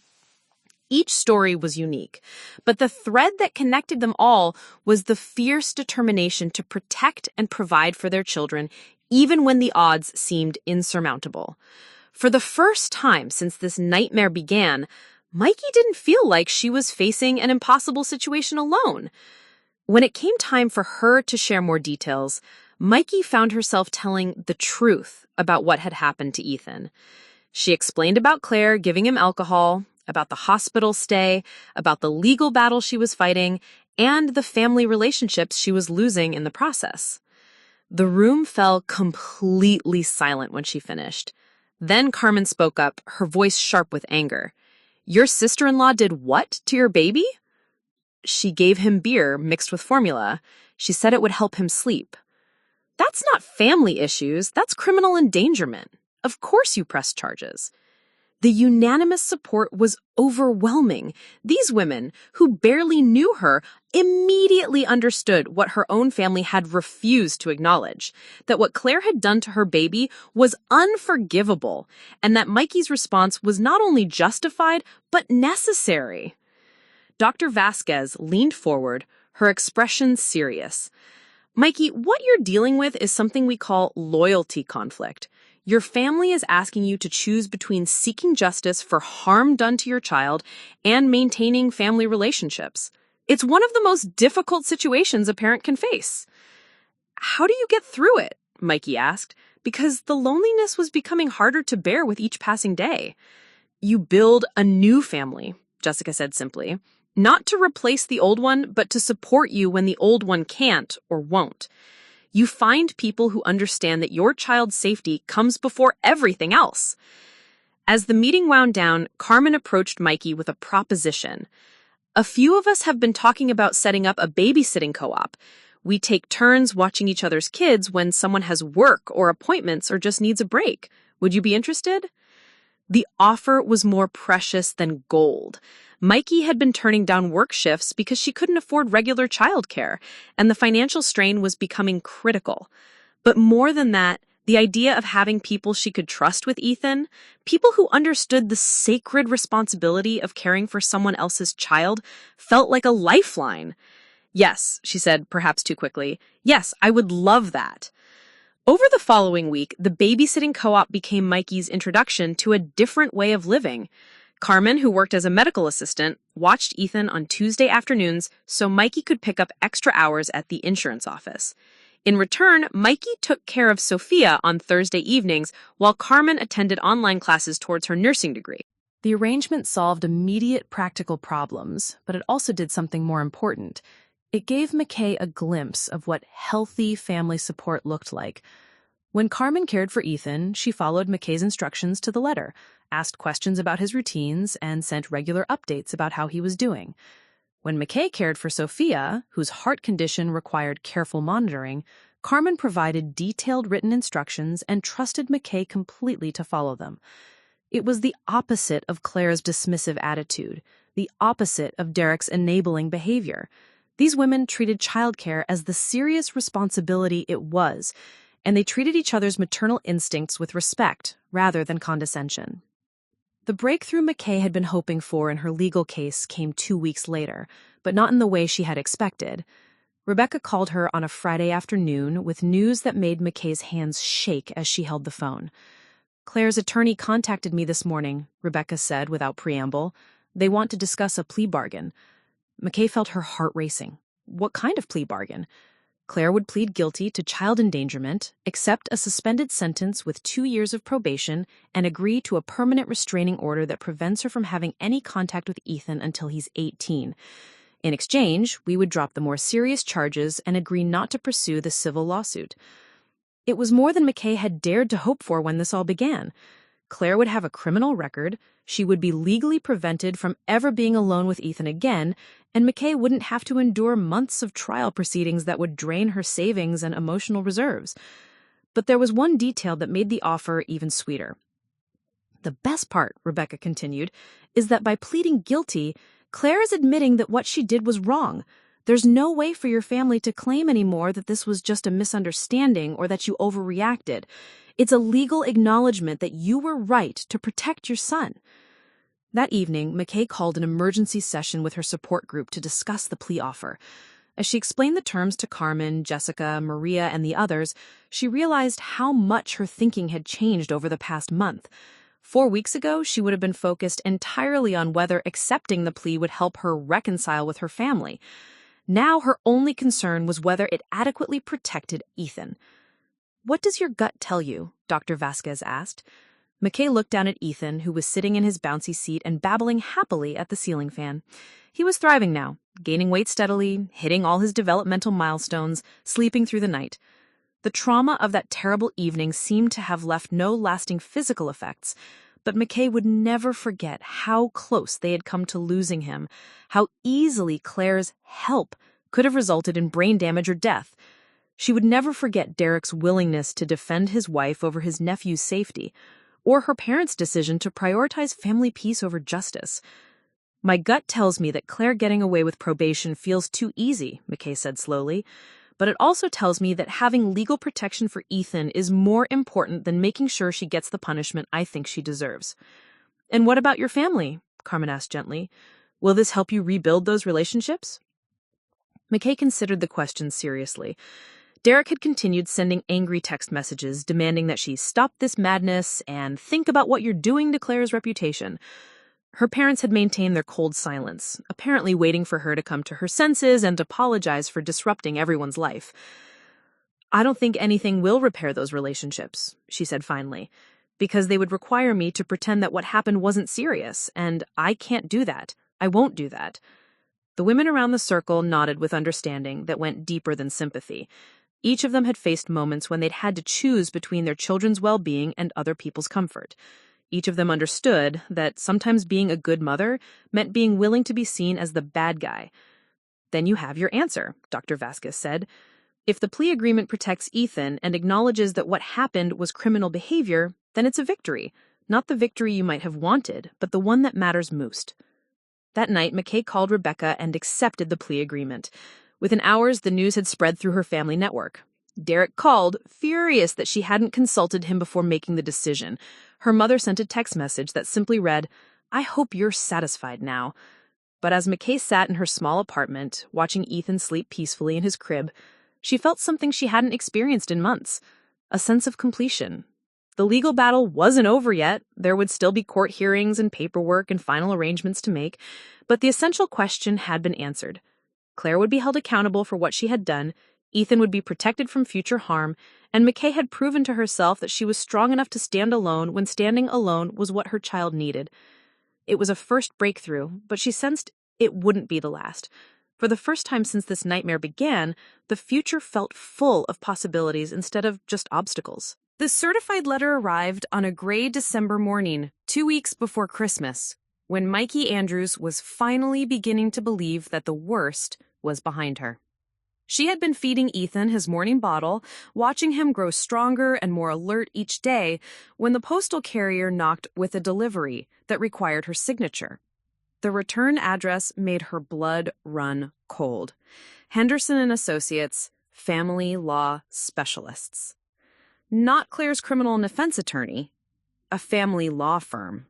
Each story was unique, but the thread that connected them all was the fierce determination to protect and provide for their children, even when the odds seemed insurmountable. For the first time since this nightmare began, Mikee didn't feel like she was facing an impossible situation alone. When it came time for her to share more details, Mikee found herself telling the truth about what had happened to Ethan. She explained about Claire giving him alcohol, about the hospital stay, about the legal battle she was fighting, and the family relationships she was losing in the process. The room fell completely silent when she finished. Then Carmen spoke up, her voice sharp with anger. "Your sister-in-law did what to your baby?" "She gave him beer mixed with formula. She said it would help him sleep. That's not family issues, that's criminal endangerment. Of course you press charges. The unanimous support was overwhelming. These women, who barely knew her, immediately understood what her own family had refused to acknowledge, that what Claire had done to her baby was unforgivable, and that Mikee's response was not only justified, but necessary. Dr. Vasquez leaned forward, her expression serious. Mikee, what you're dealing with is something we call loyalty conflict. Your family is asking you to choose between seeking justice for harm done to your child and maintaining family relationships. It's one of the most difficult situations a parent can face. How do you get through it? Mikee asked, because the loneliness was becoming harder to bear with each passing day. You build a new family, Jessica said simply, not to replace the old one, but to support you when the old one can't or won't. You find people who understand that your child's safety comes before everything else. As the meeting wound down, Carmen approached Mikee with a proposition. A few of us have been talking about setting up a babysitting co-op. We take turns watching each other's kids when someone has work or appointments or just needs a break. Would you be interested? The offer was more precious than gold. Mikee had been turning down work shifts because she couldn't afford regular childcare, and the financial strain was becoming critical. But more than that, the idea of having people she could trust with Ethan, people who understood the sacred responsibility of caring for someone else's child, felt like a lifeline. Yes, she said, perhaps too quickly. Yes, I would love that. Over the following week, the babysitting co-op became Mikee's introduction to a different way of living. Carmen, who worked as a medical assistant, watched Ethan on Tuesday afternoons so Mikee could pick up extra hours at the insurance office. In return, Mikee took care of Sophia on Thursday evenings while Carmen attended online classes towards her nursing degree. The arrangement solved immediate practical problems, but it also did something more important. It gave Mikee a glimpse of what healthy family support looked like. When Carmen cared for Ethan, she followed Mikee's instructions to the letter, asked questions about his routines, and sent regular updates about how he was doing. When Mikee cared for Sophia, whose heart condition required careful monitoring, Carmen provided detailed written instructions and trusted Mikee completely to follow them. It was the opposite of Claire's dismissive attitude, the opposite of Derek's enabling behavior. These women treated childcare as the serious responsibility it was, and they treated each other's maternal instincts with respect rather than condescension. The breakthrough Mikee had been hoping for in her legal case came 2 weeks later, but not in the way she had expected. Rebecca called her on a Friday afternoon with news that made Mikee's hands shake as she held the phone. "Claire's attorney contacted me this morning," Rebecca said without preamble. "They want to discuss a plea bargain." Mikee felt her heart racing. What kind of plea bargain? Claire would plead guilty to child endangerment, accept a suspended sentence with 2 years of probation, and agree to a permanent restraining order that prevents her from having any contact with Ethan until he's 18. In exchange, we would drop the more serious charges and agree not to pursue the civil lawsuit. It was more than Mikee had dared to hope for when this all began. Claire would have a criminal record, she would be legally prevented from ever being alone with Ethan again, and Mikee wouldn't have to endure months of trial proceedings that would drain her savings and emotional reserves. But there was one detail that made the offer even sweeter. "The best part," Rebecca continued, "is that by pleading guilty, Claire is admitting that what she did was wrong. There's no way for your family to claim anymore that this was just a misunderstanding or that you overreacted. It's a legal acknowledgement that you were right to protect your son." That evening, Mikee called an emergency session with her support group to discuss the plea offer. As she explained the terms to Carmen, Jessica, Maria, and the others, she realized how much her thinking had changed over the past month. 4 weeks ago, she would have been focused entirely on whether accepting the plea would help her reconcile with her family. Now her only concern was whether it adequately protected Ethan. "What does your gut tell you?" Dr. Vasquez asked. Mikee looked down at Ethan, who was sitting in his bouncy seat and babbling happily at the ceiling fan. He was thriving now, gaining weight steadily, hitting all his developmental milestones, sleeping through the night. The trauma of that terrible evening seemed to have left no lasting physical effects, but Mikee would never forget how close they had come to losing him, how easily Claire's help could have resulted in brain damage or death. She would never forget Derek's willingness to defend his wife over his nephew's safety, or her parents' decision to prioritize family peace over justice. "My gut tells me that Claire getting away with probation feels too easy," Mikee said slowly, "but it also tells me that having legal protection for Ethan is more important than making sure she gets the punishment I think she deserves." "And what about your family?" Carmen asked gently. "Will this help you rebuild those relationships?" Mikee considered the question seriously. Derek had continued sending angry text messages demanding that she stop this madness and think about what you're doing to Claire's reputation. Her parents had maintained their cold silence, apparently waiting for her to come to her senses and apologize for disrupting everyone's life. "I don't think anything will repair those relationships," she said finally, "because they would require me to pretend that what happened wasn't serious, and I can't do that. I won't do that." The women around the circle nodded with understanding that went deeper than sympathy. Each of them had faced moments when they'd had to choose between their children's well-being and other people's comfort. Each of them understood that sometimes being a good mother meant being willing to be seen as the bad guy. "Then you have your answer," Dr. Vasquez said. "If the plea agreement protects Ethan and acknowledges that what happened was criminal behavior, then it's a victory. Not the victory you might have wanted, but the one that matters most." That night, Mikee called Rebecca and accepted the plea agreement. Within hours, the news had spread through her family network. Derek called, furious that she hadn't consulted him before making the decision. Her mother sent a text message that simply read, "I hope you're satisfied now." But as Mikee sat in her small apartment, watching Ethan sleep peacefully in his crib, she felt something she hadn't experienced in months, a sense of completion. The legal battle wasn't over yet. There would still be court hearings and paperwork and final arrangements to make, but the essential question had been answered. Claire would be held accountable for what she had done, Ethan would be protected from future harm, and Mikee had proven to herself that she was strong enough to stand alone when standing alone was what her child needed. It was a first breakthrough, but she sensed it wouldn't be the last. For the first time since this nightmare began, the future felt full of possibilities instead of just obstacles. The certified letter arrived on a gray December morning, 2 weeks before Christmas, when Mikee Andrews was finally beginning to believe that the worst was behind her. She had been feeding Ethan his morning bottle, watching him grow stronger and more alert each day, when the postal carrier knocked with a delivery that required her signature. The return address made her blood run cold. Henderson and Associates, family law specialists. Not Claire's criminal and defense attorney, a family law firm.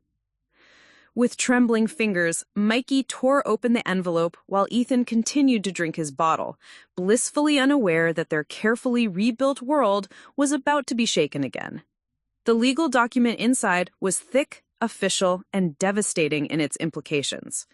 With trembling fingers, Mikee tore open the envelope while Ethan continued to drink his bottle, blissfully unaware that their carefully rebuilt world was about to be shaken again. The legal document inside was thick, official, and devastating in its implications.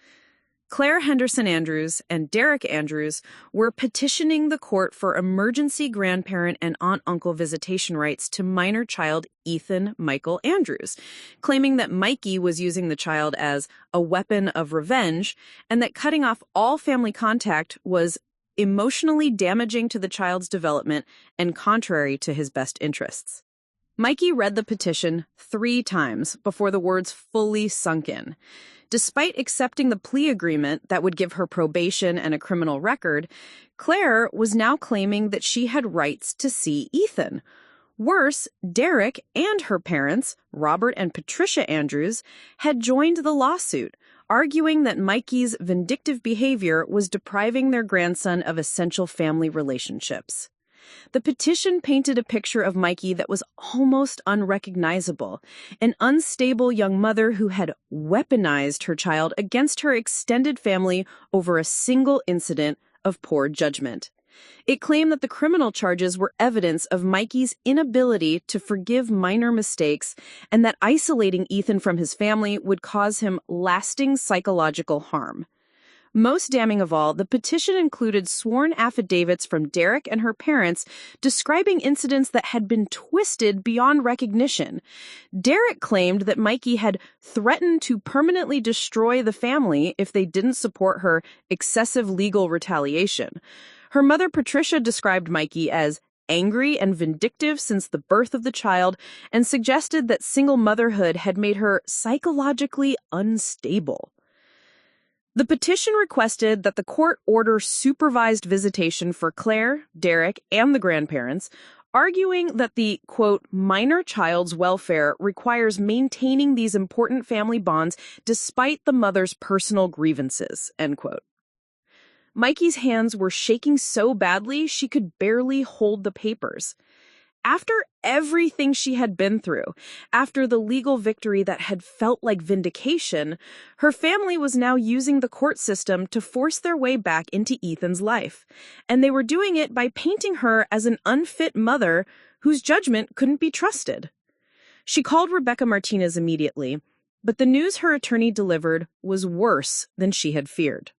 Claire Henderson Andrews and Derek Andrews were petitioning the court for emergency grandparent and aunt-uncle visitation rights to minor child Ethan Michael Andrews, claiming that Mikee was using the child as a weapon of revenge and that cutting off all family contact was emotionally damaging to the child's development and contrary to his best interests. Mikee read the petition 3 times before the words fully sunk in. Despite accepting the plea agreement that would give her probation and a criminal record, Claire was now claiming that she had rights to see Ethan. Worse, Derek and her parents, Robert and Patricia Andrews, had joined the lawsuit, arguing that Mikee's vindictive behavior was depriving their grandson of essential family relationships. The petition painted a picture of Mikee that was almost unrecognizable, an unstable young mother who had weaponized her child against her extended family over a single incident of poor judgment. It claimed that the criminal charges were evidence of Mikee's inability to forgive minor mistakes and that isolating Ethan from his family would cause him lasting psychological harm. Most damning of all, the petition included sworn affidavits from Derek and her parents describing incidents that had been twisted beyond recognition. Derek claimed that Mikee had threatened to permanently destroy the family if they didn't support her excessive legal retaliation. Her mother, Patricia, described Mikee as angry and vindictive since the birth of the child and suggested that single motherhood had made her psychologically unstable. The petition requested that the court order supervised visitation for Claire, Derek, and the grandparents, arguing that the, quote, minor child's welfare requires maintaining these important family bonds despite the mother's personal grievances, end quote. Mikee's hands were shaking so badly she could barely hold the papers. After everything she had been through, after the legal victory that had felt like vindication, her family was now using the court system to force their way back into Ethan's life. And they were doing it by painting her as an unfit mother whose judgment couldn't be trusted. She called Rebecca Martinez immediately, but the news her attorney delivered was worse than she had feared.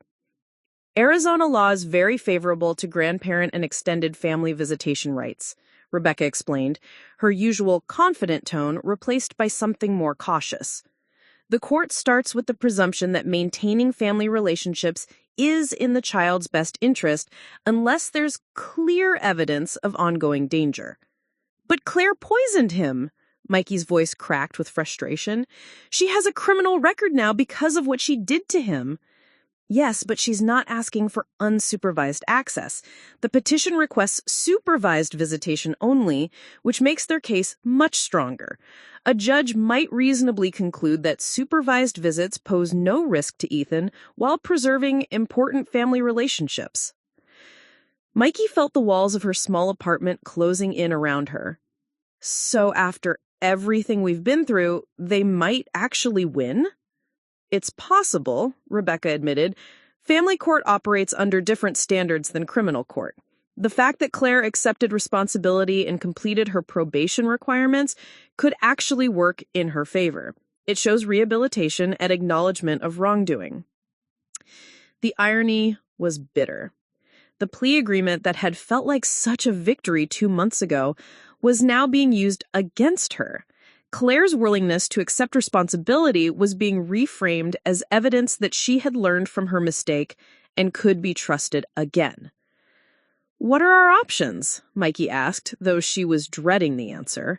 Arizona law is very favorable to grandparent and extended family visitation rights, Rebecca explained, her usual confident tone replaced by something more cautious. The court starts with the presumption that maintaining family relationships is in the child's best interest unless there's clear evidence of ongoing danger. But Claire poisoned him, Mikee's voice cracked with frustration. She has a criminal record now because of what she did to him. Yes, but she's not asking for unsupervised access. The petition requests supervised visitation only, which makes their case much stronger. A judge might reasonably conclude that supervised visits pose no risk to Ethan while preserving important family relationships. Mikee felt the walls of her small apartment closing in around her. So after everything we've been through, they might actually win? It's possible, Rebecca admitted. Family court operates under different standards than criminal court. The fact that Claire accepted responsibility and completed her probation requirements could actually work in her favor. It shows rehabilitation and acknowledgement of wrongdoing. The irony was bitter. The plea agreement that had felt like such a victory 2 months ago was now being used against her. Claire's willingness to accept responsibility was being reframed as evidence that she had learned from her mistake and could be trusted again. "What are our options?" Mikee asked, though she was dreading the answer.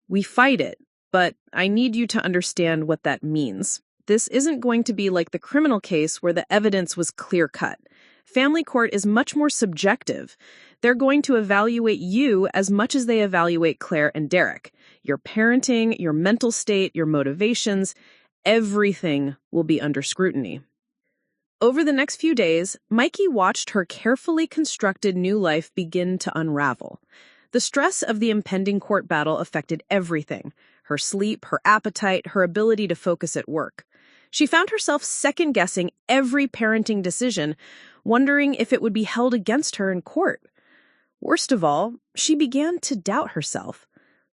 "We fight it, but I need you to understand what that means. This isn't going to be like the criminal case where the evidence was clear-cut. Family court is much more subjective. They're going to evaluate you as much as they evaluate Claire and Derek. Your parenting, your mental state, your motivations, everything will be under scrutiny." Over the next few days, Mikee watched her carefully constructed new life begin to unravel. The stress of the impending court battle affected everything: her sleep, her appetite, her ability to focus at work. She found herself second-guessing every parenting decision, wondering if it would be held against her in court. Worst of all, she began to doubt herself.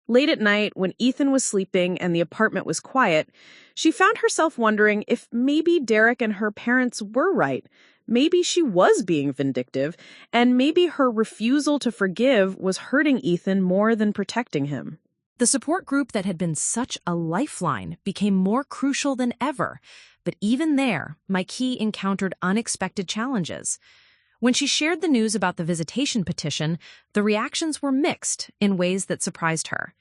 Late at night, when Ethan was sleeping and the apartment was quiet, she found herself wondering if maybe Derek and her parents were right. Maybe she was being vindictive, and maybe her refusal to forgive was hurting Ethan more than protecting him. The support group that had been such a lifeline became more crucial than ever, but even there, Mikee encountered unexpected challenges. When she shared the news about the visitation petition, the reactions were mixed in ways that surprised her.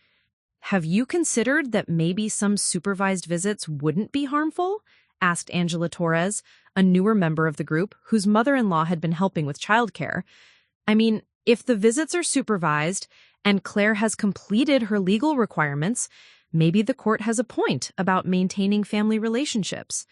"Have you considered that maybe some supervised visits wouldn't be harmful?" asked Angela Torres, a newer member of the group whose mother-in-law had been helping with childcare. "I mean, if the visits are supervised and Claire has completed her legal requirements, maybe the court has a point about maintaining family relationships."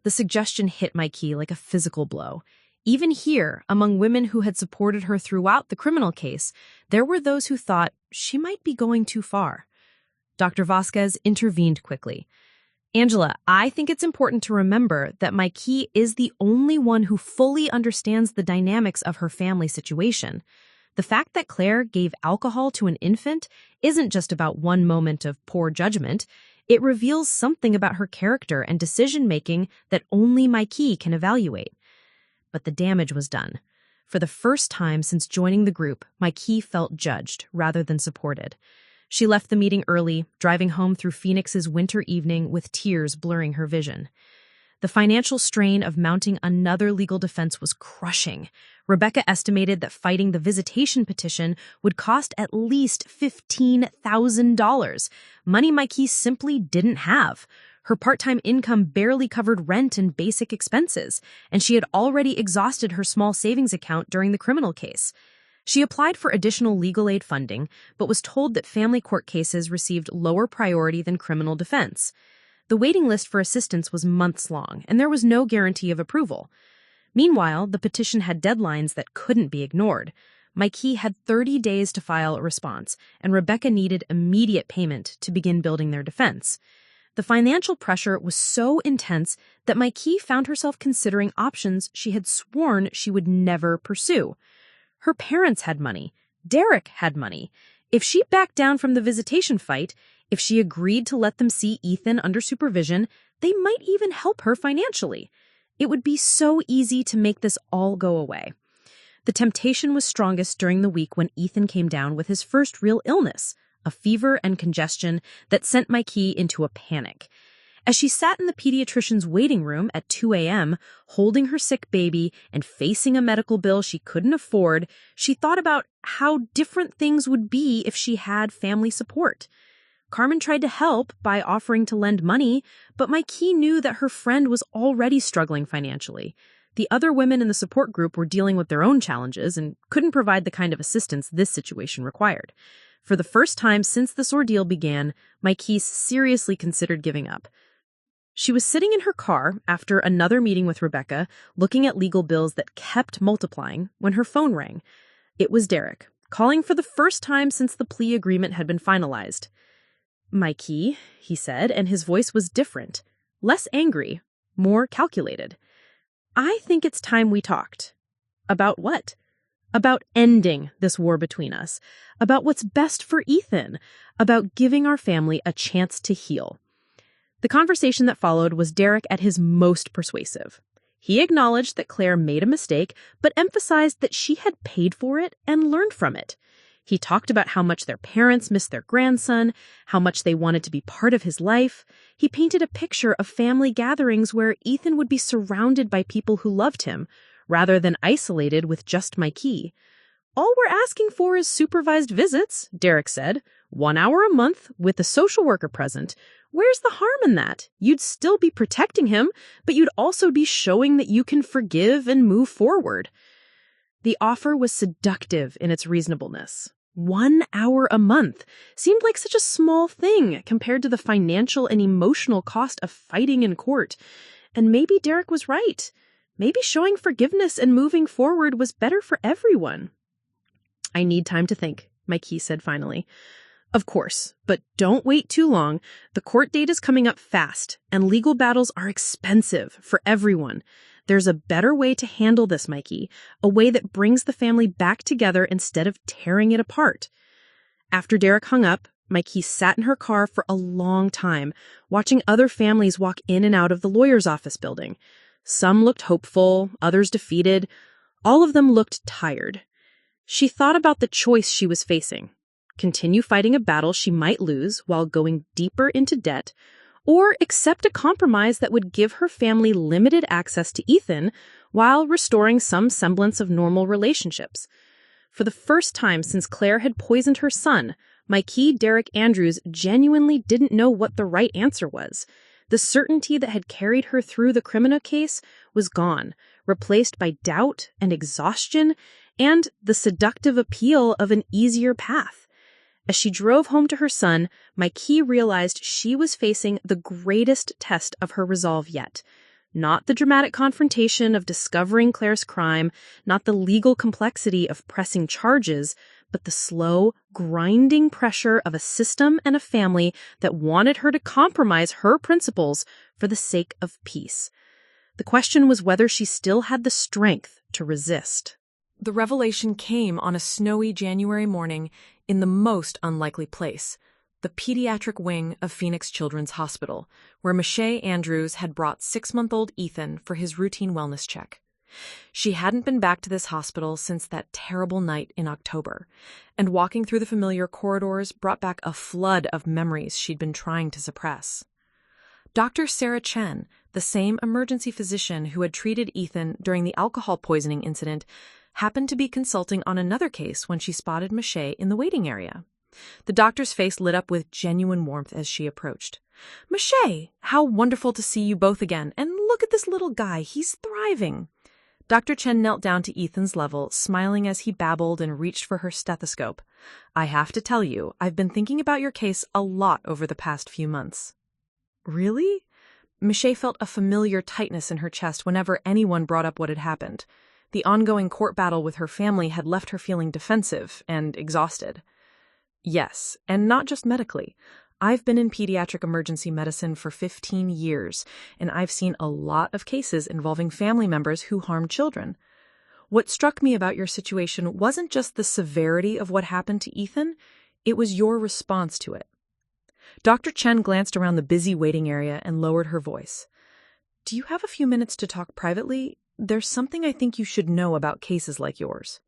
The suggestion hit Mikee like a physical blow. Even here, among women who had supported her throughout the criminal case, there were those who thought she might be going too far. Dr. Vasquez intervened quickly. "Angela, I think it's important to remember that Mikee is the only one who fully understands the dynamics of her family situation. The fact that Claire gave alcohol to an infant isn't just about one moment of poor judgment. It reveals something about her character and decision-making that only Mikee can evaluate." But the damage was done. For the first time since joining the group, Mikee felt judged rather than supported. She left the meeting early, driving home through Phoenix's winter evening with tears blurring her vision. The financial strain of mounting another legal defense was crushing. Rebecca estimated that fighting the visitation petition would cost at least $15,000, money Mikee simply didn't have. Her part-time income barely covered rent and basic expenses, and she had already exhausted her small savings account during the criminal case. She applied for additional legal aid funding, but was told that family court cases received lower priority than criminal defense. The waiting list for assistance was months long, and there was no guarantee of approval. Meanwhile, the petition had deadlines that couldn't be ignored. Mikee had 30 days to file a response, and Rebecca needed immediate payment to begin building their defense. The financial pressure was so intense that Mikee found herself considering options she had sworn she would never pursue. Her parents had money. Derek had money. If she backed down from the visitation fight, if she agreed to let them see Ethan under supervision, they might even help her financially. It would be so easy to make this all go away. The temptation was strongest during the week when Ethan came down with his first real illness, a fever and congestion that sent Mikee into a panic. As she sat in the pediatrician's waiting room at 2 a.m., holding her sick baby and facing a medical bill she couldn't afford, she thought about how different things would be if she had family support. Carmen tried to help by offering to lend money, but Mikee knew that her friend was already struggling financially. The other women in the support group were dealing with their own challenges and couldn't provide the kind of assistance this situation required. For the first time since this ordeal began, Mikee seriously considered giving up. She was sitting in her car after another meeting with Rebecca, looking at legal bills that kept multiplying, when her phone rang. It was Derek, calling for the first time since the plea agreement had been finalized. "Mikee," he said, and his voice was different, less angry, more calculated. "I think it's time we talked." "About what?" "About ending this war between us, about what's best for Ethan, about giving our family a chance to heal." The conversation that followed was Derek at his most persuasive. He acknowledged that Claire made a mistake, but emphasized that she had paid for it and learned from it. He talked about how much their parents missed their grandson, how much they wanted to be part of his life. He painted a picture of family gatherings where Ethan would be surrounded by people who loved him, rather than isolated with just Mikee. "All we're asking for is supervised visits," Derek said. "1 hour a month with a social worker present. Where's the harm in that? You'd still be protecting him, but you'd also be showing that you can forgive and move forward." The offer was seductive in its reasonableness. 1 hour a month seemed like such a small thing compared to the financial and emotional cost of fighting in court. And maybe Derek was right. Maybe showing forgiveness and moving forward was better for everyone. "I need time to think," Mikee said finally. "Of course, but don't wait too long. The court date is coming up fast, and legal battles are expensive for everyone. There's a better way to handle this, Mikee, a way that brings the family back together instead of tearing it apart." After Derek hung up, Mikee sat in her car for a long time, watching other families walk in and out of the lawyer's office building. Some looked hopeful, others defeated. All of them looked tired. She thought about the choice she was facing: continue fighting a battle she might lose while going deeper into debt, or accept a compromise that would give her family limited access to Ethan while restoring some semblance of normal relationships. For the first time since Claire had poisoned her son, Mikee Andrews genuinely didn't know what the right answer was. The certainty that had carried her through the criminal case was gone, replaced by doubt and exhaustion and the seductive appeal of an easier path. As she drove home to her son, Mikee realized she was facing the greatest test of her resolve yet. Not the dramatic confrontation of discovering Claire's crime, not the legal complexity of pressing charges, but the slow, grinding pressure of a system and a family that wanted her to compromise her principles for the sake of peace. The question was whether she still had the strength to resist. The revelation came on a snowy January morning in the most unlikely place, the pediatric wing of Phoenix Children's Hospital, where Mikee Andrews had brought 6-month-old Ethan for his routine wellness check. She hadn't been back to this hospital since that terrible night in October, and walking through the familiar corridors brought back a flood of memories she'd been trying to suppress. Dr. Sarah Chen, the same emergency physician who had treated Ethan during the alcohol poisoning incident, happened to be consulting on another case when she spotted Mikee in the waiting area. The doctor's face lit up with genuine warmth as she approached. Mikee, how wonderful to see you both again. And look at this little guy. He's thriving. Dr. Chen knelt down to Ethan's level, smiling as he babbled and reached for her stethoscope. I have to tell you, I've been thinking about your case a lot over the past few months. Really? Mikee felt a familiar tightness in her chest whenever anyone brought up what had happened. The ongoing court battle with her family had left her feeling defensive and exhausted. Yes, and not just medically. I've been in pediatric emergency medicine for 15 years, and I've seen a lot of cases involving family members who harm children. What struck me about your situation wasn't just the severity of what happened to Ethan, it was your response to it. Dr. Chen glanced around the busy waiting area and lowered her voice. Do you have a few minutes to talk privately? There's something I think you should know about cases like yours.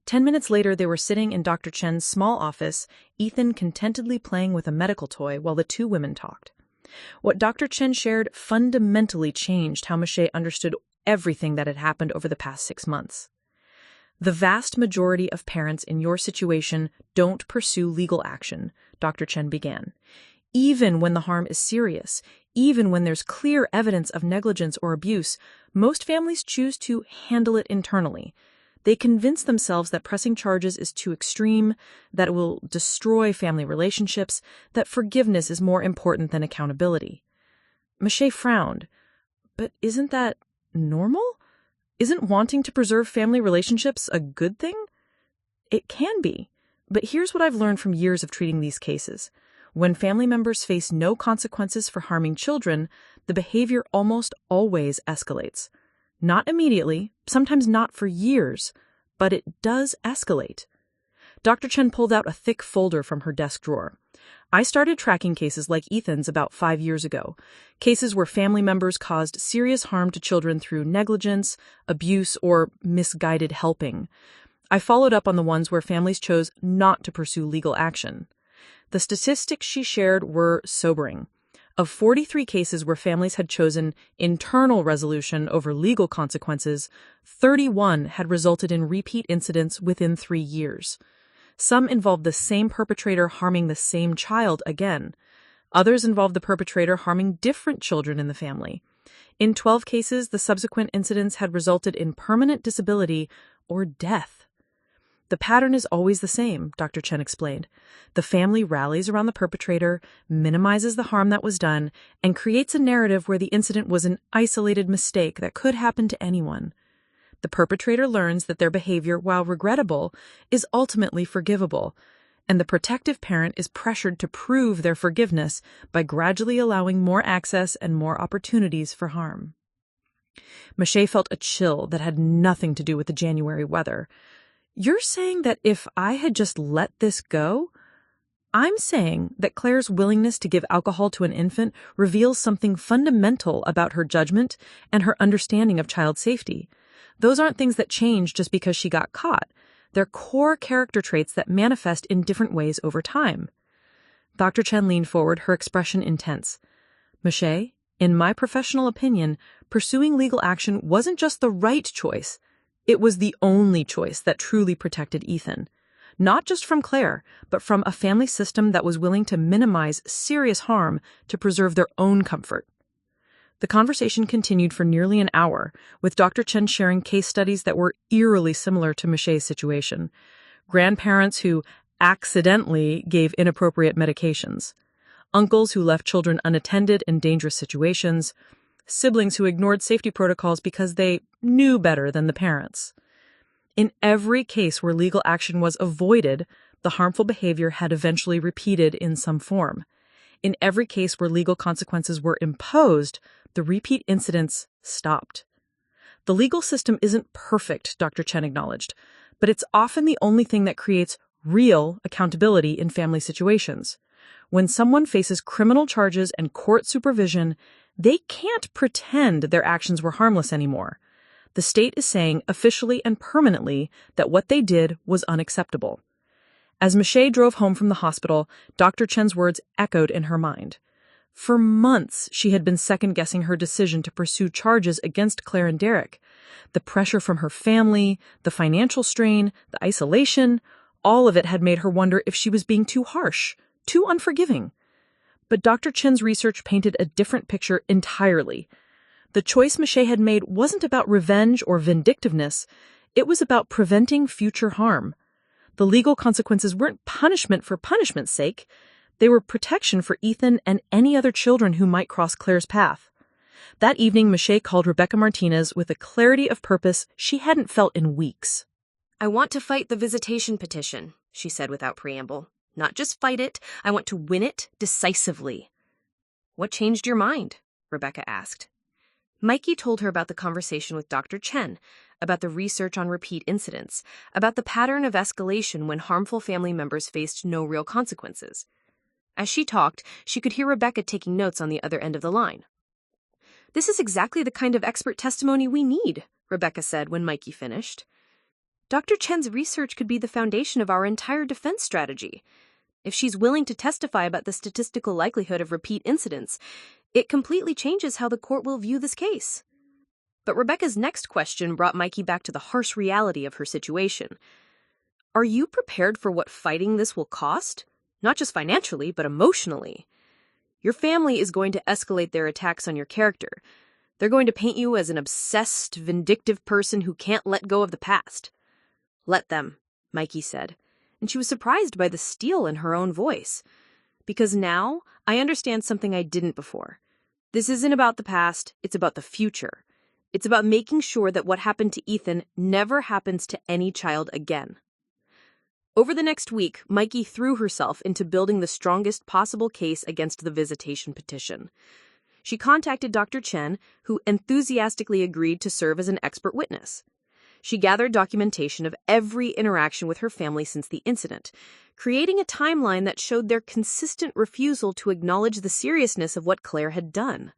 10 minutes later, they were sitting in Dr. Chen's small office, Ethan contentedly playing with a medical toy while the two women talked. What Dr. Chen shared fundamentally changed how Mikee understood everything that had happened over the past 6 months. The vast majority of parents in your situation don't pursue legal action, Dr. Chen began. Even when the harm is serious, even when there's clear evidence of negligence or abuse, most families choose to handle it internally. They convince themselves that pressing charges is too extreme, that it will destroy family relationships, that forgiveness is more important than accountability. Mikee frowned. But isn't that normal? Isn't wanting to preserve family relationships a good thing? It can be. But here's what I've learned from years of treating these cases. When family members face no consequences for harming children, the behavior almost always escalates. Not immediately, sometimes not for years, but it does escalate. Dr. Chen pulled out a thick folder from her desk drawer. I started tracking cases like Ethan's about 5 years ago, cases where family members caused serious harm to children through negligence, abuse, or misguided helping. I followed up on the ones where families chose not to pursue legal action. The statistics she shared were sobering. Of 43 cases where families had chosen internal resolution over legal consequences, 31 had resulted in repeat incidents within 3 years. Some involved the same perpetrator harming the same child again. Others involved the perpetrator harming different children in the family. In 12 cases, the subsequent incidents had resulted in permanent disability or death. The pattern is always the same, Dr. Chen explained. The family rallies around the perpetrator, minimizes the harm that was done, and creates a narrative where the incident was an isolated mistake that could happen to anyone. The perpetrator learns that their behavior, while regrettable, is ultimately forgivable, and the protective parent is pressured to prove their forgiveness by gradually allowing more access and more opportunities for harm. Mikee felt a chill that had nothing to do with the January weather. You're saying that if I had just let this go? I'm saying that Claire's willingness to give alcohol to an infant reveals something fundamental about her judgment and her understanding of child safety. Those aren't things that change just because she got caught. They're core character traits that manifest in different ways over time. Dr. Chen leaned forward, her expression intense. Mikee, in my professional opinion, pursuing legal action wasn't just the right choice. It was the only choice that truly protected Ethan. Not just from Claire, but from a family system that was willing to minimize serious harm to preserve their own comfort. The conversation continued for nearly an hour, with Dr. Chen sharing case studies that were eerily similar to Mikee's situation. Grandparents who accidentally gave inappropriate medications. Uncles who left children unattended in dangerous situations. Siblings who ignored safety protocols because they knew better than the parents. In every case where legal action was avoided, the harmful behavior had eventually repeated in some form. In every case where legal consequences were imposed, the repeat incidents stopped. The legal system isn't perfect, Dr. Chen acknowledged, but it's often the only thing that creates real accountability in family situations. When someone faces criminal charges and court supervision, they can't pretend their actions were harmless anymore. The state is saying officially and permanently that what they did was unacceptable. As Mikee drove home from the hospital, Dr. Chen's words echoed in her mind. For months, she had been second-guessing her decision to pursue charges against Claire and Derek. The pressure from her family, the financial strain, the isolation, all of it had made her wonder if she was being too harsh, too unforgiving. But Dr. Chen's research painted a different picture entirely. The choice Mikee had made wasn't about revenge or vindictiveness. It was about preventing future harm. The legal consequences weren't punishment for punishment's sake. They were protection for Ethan and any other children who might cross Claire's path. That evening, Mikee called Rebecca Martinez with a clarity of purpose she hadn't felt in weeks. "I want to fight the visitation petition," she said without preamble. "Not just fight it, I want to win it decisively." "What changed your mind?" Rebecca asked. Mikee told her about the conversation with Dr. Chen, about the research on repeat incidents, about the pattern of escalation when harmful family members faced no real consequences. As she talked, she could hear Rebecca taking notes on the other end of the line. "This is exactly the kind of expert testimony we need," Rebecca said when Mikee finished. "Dr. Chen's research could be the foundation of our entire defense strategy. If she's willing to testify about the statistical likelihood of repeat incidents, it completely changes how the court will view this case." But Rebecca's next question brought Mikee back to the harsh reality of her situation. "Are you prepared for what fighting this will cost? Not just financially, but emotionally. Your family is going to escalate their attacks on your character. They're going to paint you as an obsessed, vindictive person who can't let go of the past." "Let them," Mikee said, and she was surprised by the steel in her own voice. "Because now I understand something I didn't before. This isn't about the past, it's about the future. It's about making sure that what happened to Ethan never happens to any child again." Over the next week, Mikee threw herself into building the strongest possible case against the visitation petition. She contacted Dr. Chen, who enthusiastically agreed to serve as an expert witness. She gathered documentation of every interaction with her family since the incident, creating a timeline that showed their consistent refusal to acknowledge the seriousness of what Claire had done.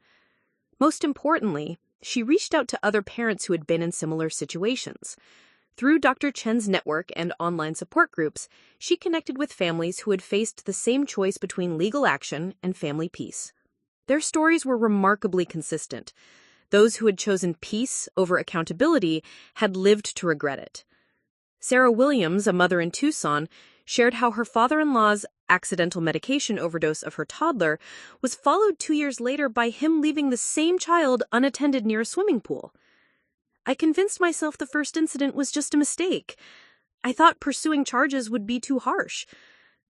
Most importantly, she reached out to other parents who had been in similar situations. Through Dr. Chen's network and online support groups, she connected with families who had faced the same choice between legal action and family peace. Their stories were remarkably consistent. Those who had chosen peace over accountability had lived to regret it. Sarah Williams, a mother in Tucson, shared how her father-in-law's accidental medication overdose of her toddler was followed 2 years later by him leaving the same child unattended near a swimming pool. "I convinced myself the first incident was just a mistake. I thought pursuing charges would be too harsh.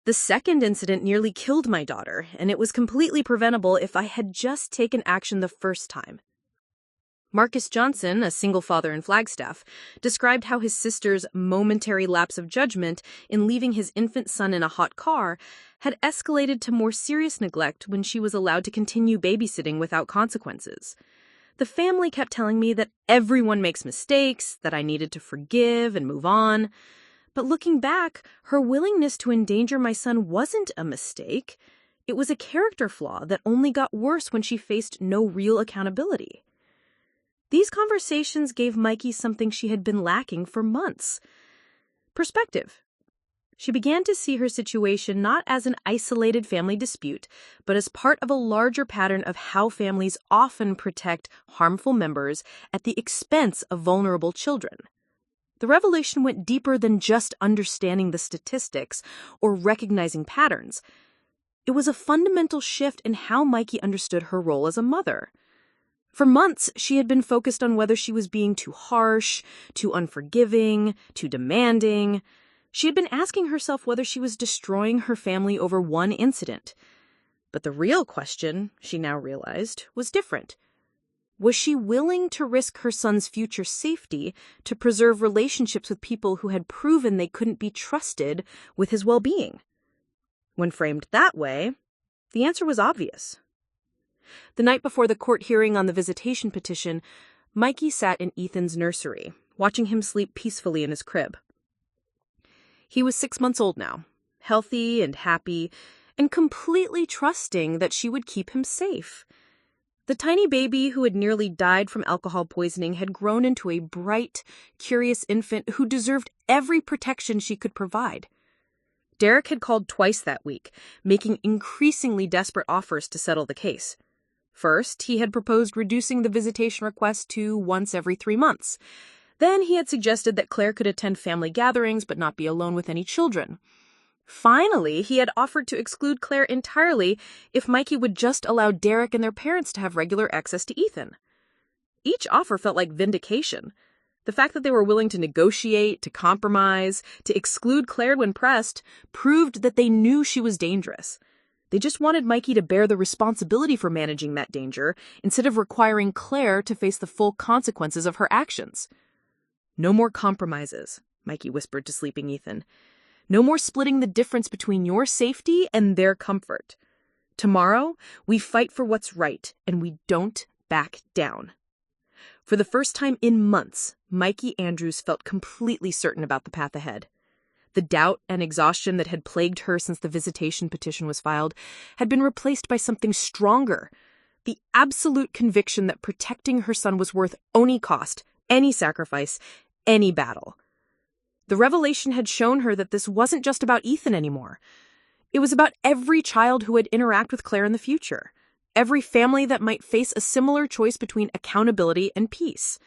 The second incident nearly killed my daughter, and it was completely preventable if I had just taken action the first time." Marcus Johnson, a single father in Flagstaff, described how his sister's momentary lapse of judgment in leaving his infant son in a hot car had escalated to more serious neglect when she was allowed to continue babysitting without consequences. "The family kept telling me that everyone makes mistakes, that I needed to forgive and move on. But looking back, her willingness to endanger my son wasn't a mistake. It was a character flaw that only got worse when she faced no real accountability." These conversations gave Mikee something she had been lacking for months: perspective. She began to see her situation not as an isolated family dispute, but as part of a larger pattern of how families often protect harmful members at the expense of vulnerable children. The revelation went deeper than just understanding the statistics or recognizing patterns. It was a fundamental shift in how Mikee understood her role as a mother. For months, she had been focused on whether she was being too harsh, too unforgiving, too demanding. She had been asking herself whether she was destroying her family over one incident. But the real question, she now realized, was different. Was she willing to risk her son's future safety to preserve relationships with people who had proven they couldn't be trusted with his well-being? When framed that way, the answer was obvious. The night before the court hearing on the visitation petition, Mikee sat in Ethan's nursery, watching him sleep peacefully in his crib. He was 6 months old now, healthy and happy, and completely trusting that she would keep him safe. The tiny baby who had nearly died from alcohol poisoning had grown into a bright, curious infant who deserved every protection she could provide. Derek had called twice that week, making increasingly desperate offers to settle the case. First, he had proposed reducing the visitation request to once every 3 months. Then he had suggested that Claire could attend family gatherings but not be alone with any children. Finally, he had offered to exclude Claire entirely if Mikee would just allow Derek and their parents to have regular access to Ethan. Each offer felt like vindication. The fact that they were willing to negotiate, to compromise, to exclude Claire when pressed, proved that they knew she was dangerous. They just wanted Mikee to bear the responsibility for managing that danger instead of requiring Claire to face the full consequences of her actions. "No more compromises," Mikee whispered to sleeping Ethan. "No more splitting the difference between your safety and their comfort. Tomorrow, we fight for what's right, and we don't back down." For the first time in months, Mikee Andrews felt completely certain about the path ahead. The doubt and exhaustion that had plagued her since the visitation petition was filed had been replaced by something stronger, the absolute conviction that protecting her son was worth any cost, any sacrifice, any battle. The revelation had shown her that this wasn't just about Ethan anymore. It was about every child who would interact with Claire in the future, every family that might face a similar choice between accountability and peace.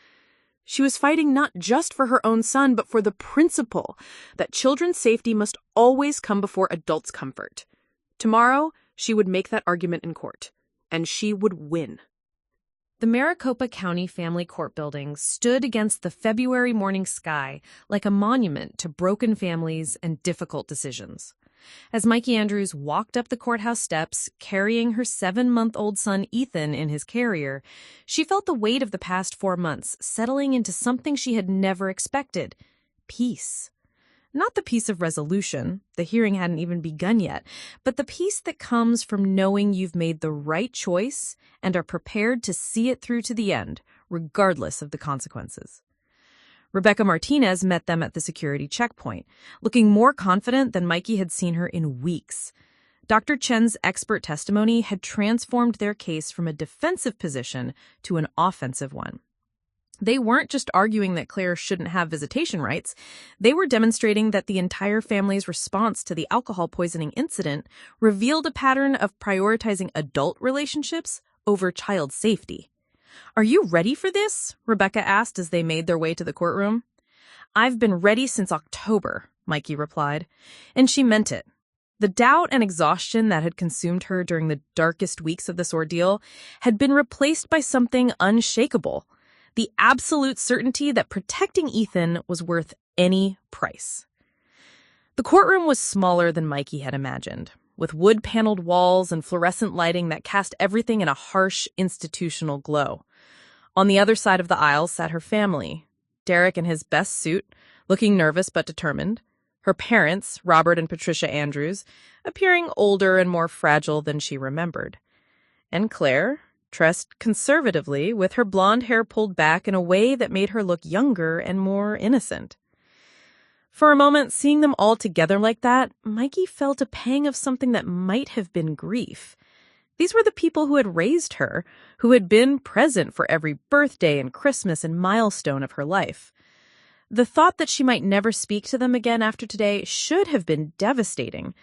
She was fighting not just for her own son, but for the principle that children's safety must always come before adults' comfort. Tomorrow, she would make that argument in court, and she would win. The Maricopa County Family Court building stood against the February morning sky like a monument to broken families and difficult decisions. As Mikee Andrews walked up the courthouse steps, carrying her 7-month-old son Ethan in his carrier, she felt the weight of the past 4 months settling into something she had never expected: peace. Not the peace of resolution, the hearing hadn't even begun yet, but the peace that comes from knowing you've made the right choice and are prepared to see it through to the end, regardless of the consequences. Rebecca Martinez met them at the security checkpoint, looking more confident than Mikee had seen her in weeks. Dr. Chen's expert testimony had transformed their case from a defensive position to an offensive one. They weren't just arguing that Claire shouldn't have visitation rights. They were demonstrating that the entire family's response to the alcohol poisoning incident revealed a pattern of prioritizing adult relationships over child safety. "Are you ready for this?" Rebecca asked as they made their way to the courtroom. "I've been ready since October," Mikee replied, and she meant it. The doubt and exhaustion that had consumed her during the darkest weeks of this ordeal had been replaced by something unshakable: the absolute certainty that protecting Ethan was worth any price. The courtroom was smaller than Mikee had imagined, with wood-paneled walls and fluorescent lighting that cast everything in a harsh, institutional glow. On the other side of the aisle sat her family: Derek in his best suit, looking nervous but determined; her parents, Robert and Patricia Andrews, appearing older and more fragile than she remembered; and Claire, dressed conservatively, with her blonde hair pulled back in a way that made her look younger and more innocent. For a moment, seeing them all together like that, Mikee felt a pang of something that might have been grief. These were the people who had raised her, who had been present for every birthday and Christmas and milestone of her life. The thought that she might never speak to them again after today should have been devastating.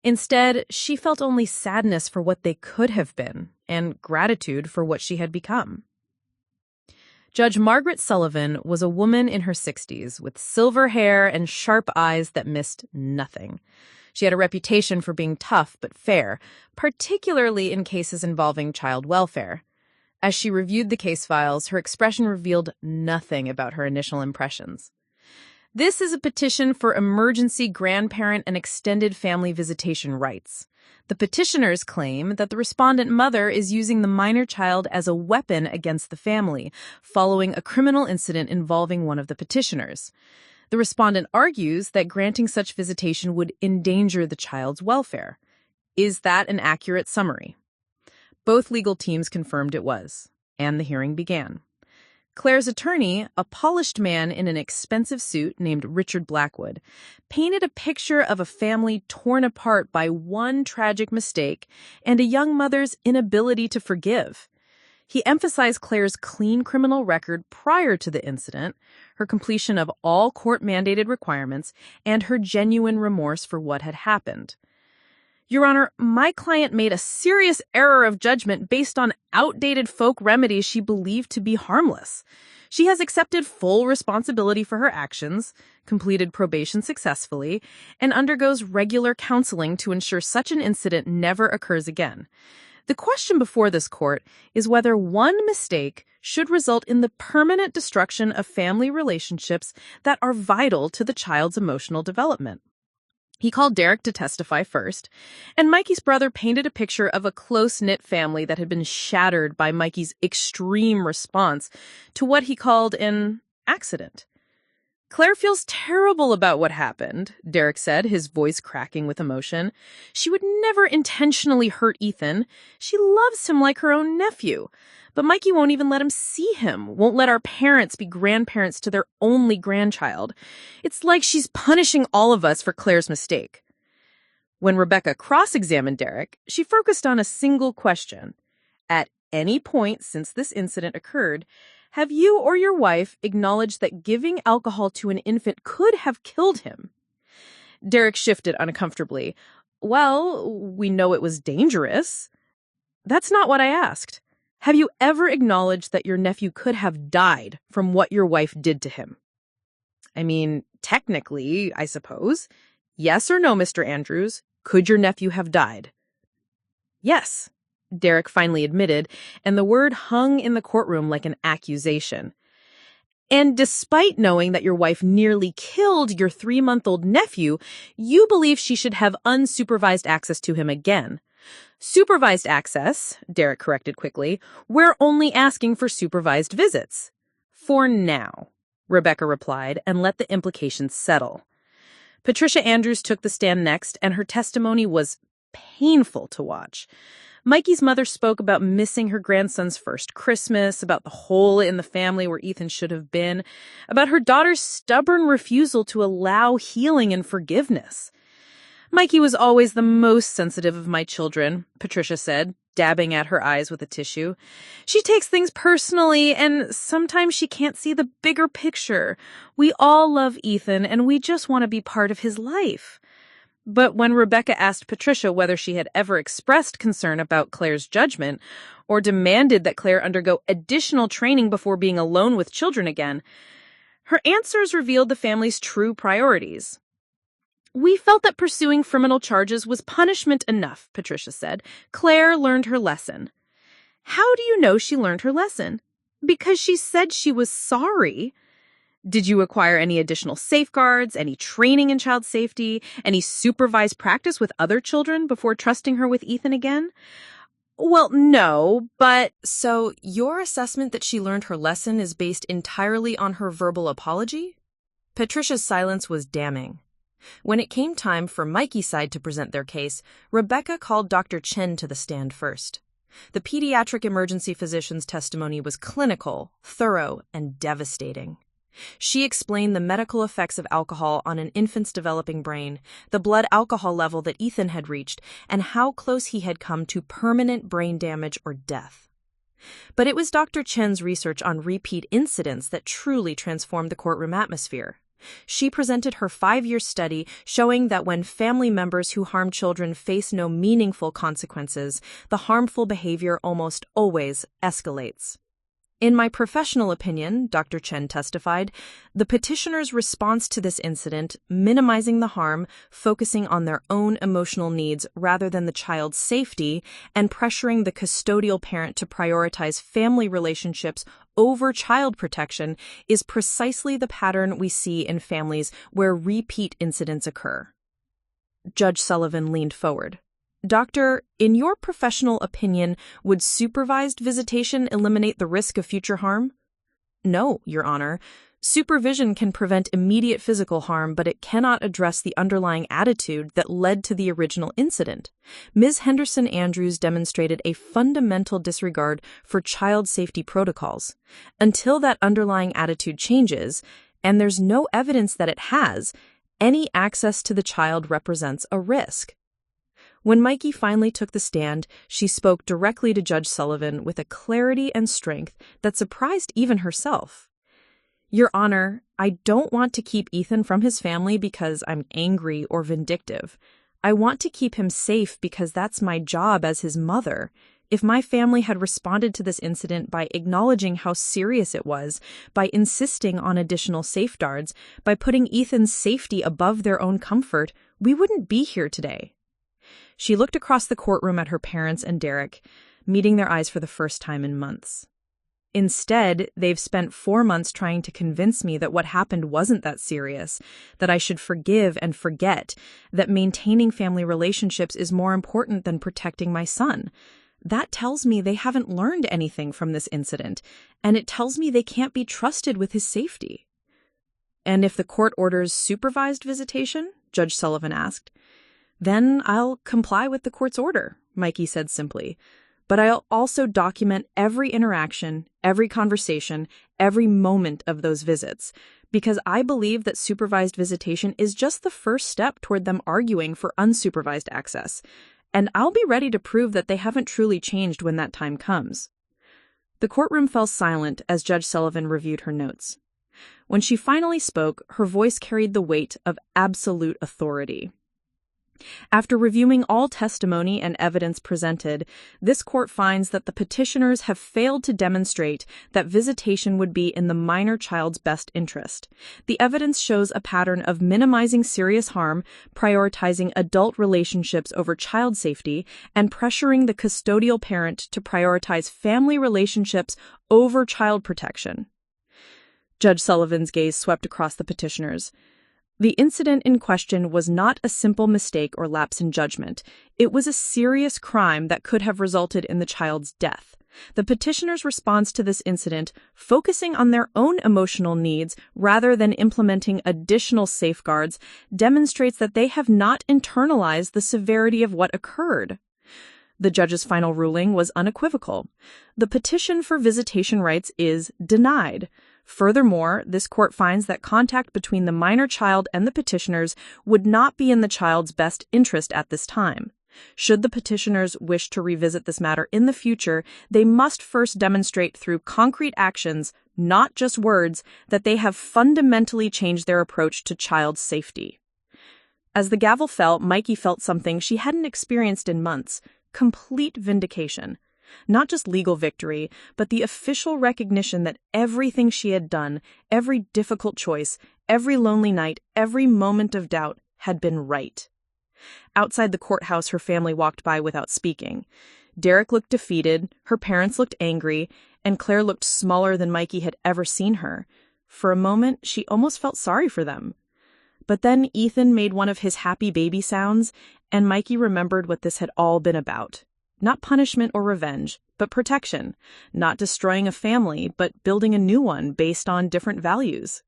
Instead, she felt only sadness for what they could have been, and gratitude for what she had become. Judge Margaret Sullivan was a woman in her 60s with silver hair and sharp eyes that missed nothing. She had a reputation for being tough but fair, particularly in cases involving child welfare. As she reviewed the case files, her expression revealed nothing about her initial impressions. "This is a petition for emergency grandparent and extended family visitation rights. The petitioners claim that the respondent mother is using the minor child as a weapon against the family, following a criminal incident involving one of the petitioners. The respondent argues that granting such visitation would endanger the child's welfare. Is that an accurate summary?" Both legal teams confirmed it was, and the hearing began. Claire's attorney, a polished man in an expensive suit named Richard Blackwood, painted a picture of a family torn apart by one tragic mistake and a young mother's inability to forgive. He emphasized Claire's clean criminal record prior to the incident, her completion of all court-mandated requirements, and her genuine remorse for what had happened. Your Honor, my client made a serious error of judgment based on outdated folk remedies she believed to be harmless. She has accepted full responsibility for her actions, completed probation successfully, and undergoes regular counseling to ensure such an incident never occurs again. The question before this court is whether one mistake should result in the permanent destruction of family relationships that are vital to the child's emotional development. He called Derek to testify first, and Mikee's brother painted a picture of a close-knit family that had been shattered by Mikee's extreme response to what he called an accident. Claire feels terrible about what happened, Derek said, his voice cracking with emotion. She would never intentionally hurt Ethan. She loves him like her own nephew. But Mikee won't even let him see him, won't let our parents be grandparents to their only grandchild. It's like she's punishing all of us for Claire's mistake. When Rebecca cross-examined Derek, she focused on a single question. At any point since this incident occurred, have you or your wife acknowledged that giving alcohol to an infant could have killed him? Derek shifted uncomfortably. Well, we know it was dangerous. That's not what I asked. Have you ever acknowledged that your nephew could have died from what your wife did to him? I mean, technically, I suppose. Yes or no, Mr. Andrews? Could your nephew have died? Yes, Derek finally admitted, and the word hung in the courtroom like an accusation. And despite knowing that your wife nearly killed your 3-month-old nephew, you believe she should have unsupervised access to him again. Supervised access, Derek corrected quickly, we're only asking for supervised visits. For now, Rebecca replied, and let the implications settle. Patricia Andrews took the stand next, and her testimony was painful to watch. Mikee's mother spoke about missing her grandson's first Christmas, about the hole in the family where Ethan should have been, about her daughter's stubborn refusal to allow healing and forgiveness. Mikee was always the most sensitive of my children, Patricia said, dabbing at her eyes with a tissue. She takes things personally, and sometimes she can't see the bigger picture. We all love Ethan, and we just want to be part of his life. But when Rebecca asked Patricia whether she had ever expressed concern about Claire's judgment or demanded that Claire undergo additional training before being alone with children again, her answers revealed the family's true priorities. We felt that pursuing criminal charges was punishment enough, Patricia said. Claire learned her lesson. How do you know she learned her lesson? Because she said she was sorry. Did you acquire any additional safeguards, any training in child safety, any supervised practice with other children before trusting her with Ethan again? Well, no, but... So your assessment that she learned her lesson is based entirely on her verbal apology? Patricia's silence was damning. When it came time for Mikee's side to present their case, Rebecca called Dr. Chen to the stand first. The pediatric emergency physician's testimony was clinical, thorough, and devastating. She explained the medical effects of alcohol on an infant's developing brain, the blood alcohol level that Ethan had reached, and how close he had come to permanent brain damage or death. But it was Dr. Chen's research on repeat incidents that truly transformed the courtroom atmosphere. She presented her 5-year study showing that when family members who harm children face no meaningful consequences, the harmful behavior almost always escalates. In my professional opinion, Dr. Chen testified, the petitioner's response to this incident, minimizing the harm, focusing on their own emotional needs rather than the child's safety, and pressuring the custodial parent to prioritize family relationships over child protection is precisely the pattern we see in families where repeat incidents occur. Judge Sullivan leaned forward. Doctor, in your professional opinion, would supervised visitation eliminate the risk of future harm? No, Your Honor. Supervision can prevent immediate physical harm, but it cannot address the underlying attitude that led to the original incident. Ms. Henderson Andrews demonstrated a fundamental disregard for child safety protocols. Until that underlying attitude changes, and there's no evidence that it has, any access to the child represents a risk. When Mikee finally took the stand, she spoke directly to Judge Sullivan with a clarity and strength that surprised even herself. Your Honor, I don't want to keep Ethan from his family because I'm angry or vindictive. I want to keep him safe because that's my job as his mother. If my family had responded to this incident by acknowledging how serious it was, by insisting on additional safeguards, by putting Ethan's safety above their own comfort, we wouldn't be here today. She looked across the courtroom at her parents and Derek, meeting their eyes for the first time in months. Instead, they've spent 4 months trying to convince me that what happened wasn't that serious, that I should forgive and forget, that maintaining family relationships is more important than protecting my son. That tells me they haven't learned anything from this incident, and it tells me they can't be trusted with his safety. And if the court orders supervised visitation? Judge Sullivan asked. Then I'll comply with the court's order, Mikee said simply. But I'll also document every interaction, every conversation, every moment of those visits, because I believe that supervised visitation is just the first step toward them arguing for unsupervised access. And I'll be ready to prove that they haven't truly changed when that time comes. The courtroom fell silent as Judge Sullivan reviewed her notes. When she finally spoke, her voice carried the weight of absolute authority. After reviewing all testimony and evidence presented, this court finds that the petitioners have failed to demonstrate that visitation would be in the minor child's best interest. The evidence shows a pattern of minimizing serious harm, prioritizing adult relationships over child safety, and pressuring the custodial parent to prioritize family relationships over child protection. Judge Sullivan's gaze swept across the petitioners. The incident in question was not a simple mistake or lapse in judgment. It was a serious crime that could have resulted in the child's death. The petitioner's response to this incident, focusing on their own emotional needs rather than implementing additional safeguards, demonstrates that they have not internalized the severity of what occurred. The judge's final ruling was unequivocal. The petition for visitation rights is denied. Furthermore, this court finds that contact between the minor child and the petitioners would not be in the child's best interest at this time. Should the petitioners wish to revisit this matter in the future, they must first demonstrate through concrete actions, not just words, that they have fundamentally changed their approach to child safety. As the gavel fell, Mikee felt something she hadn't experienced in months: complete vindication. Not just legal victory, but the official recognition that everything she had done, every difficult choice, every lonely night, every moment of doubt, had been right. Outside the courthouse, her family walked by without speaking. Derek looked defeated, her parents looked angry, and Claire looked smaller than Mikee had ever seen her. For a moment, she almost felt sorry for them. But then Ethan made one of his happy baby sounds, and Mikee remembered what this had all been about. Not punishment or revenge, but protection. Not destroying a family, but building a new one based on different values.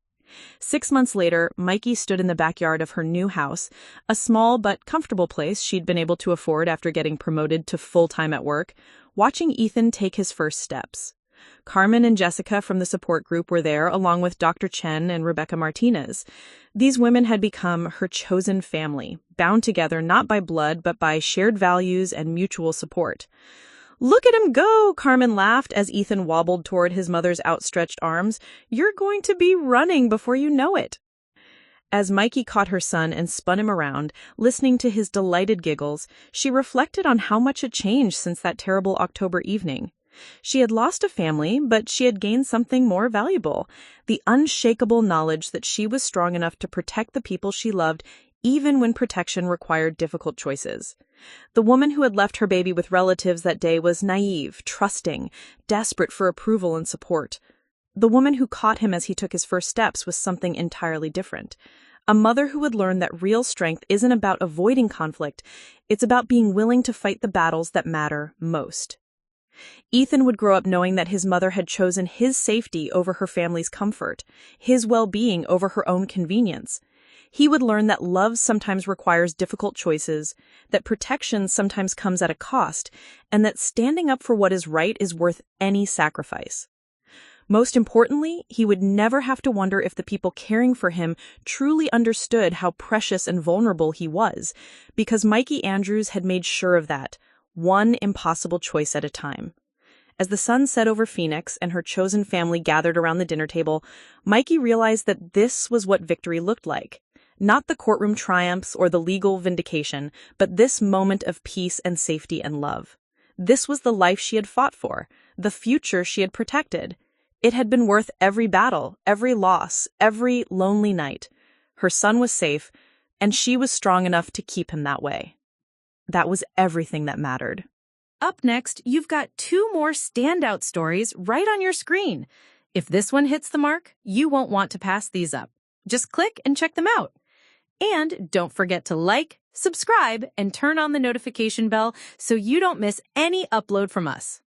6 months later, Mikee stood in the backyard of her new house, a small but comfortable place she'd been able to afford after getting promoted to full-time at work, watching Ethan take his first steps. Carmen and Jessica from the support group were there, along with Dr. Chen and Rebecca Martinez. These women had become her chosen family, bound together not by blood but by shared values and mutual support. "Look at him go!" Carmen laughed as Ethan wobbled toward his mother's outstretched arms. "You're going to be running before you know it." As Mikee caught her son and spun him around, listening to his delighted giggles, she reflected on how much had changed since that terrible October evening. She had lost a family, but she had gained something more valuable: the unshakable knowledge that she was strong enough to protect the people she loved, even when protection required difficult choices. The woman who had left her baby with relatives that day was naive, trusting, desperate for approval and support. The woman who caught him as he took his first steps was something entirely different. A mother who would learn that real strength isn't about avoiding conflict, it's about being willing to fight the battles that matter most. Ethan would grow up knowing that his mother had chosen his safety over her family's comfort, his well-being over her own convenience. He would learn that love sometimes requires difficult choices, that protection sometimes comes at a cost, and that standing up for what is right is worth any sacrifice. Most importantly, he would never have to wonder if the people caring for him truly understood how precious and vulnerable he was, because Mikee Andrews had made sure of that, one impossible choice at a time. As the sun set over Phoenix and her chosen family gathered around the dinner table, Mikee realized that this was what victory looked like. Not the courtroom triumphs or the legal vindication, but this moment of peace and safety and love. This was the life she had fought for, the future she had protected. It had been worth every battle, every loss, every lonely night. Her son was safe, and she was strong enough to keep him that way. That was everything that mattered. Up next, you've got 2 more standout stories right on your screen. If this one hits the mark, you won't want to pass these up. Just click and check them out. And don't forget to like, subscribe, and turn on the notification bell so you don't miss any upload from us.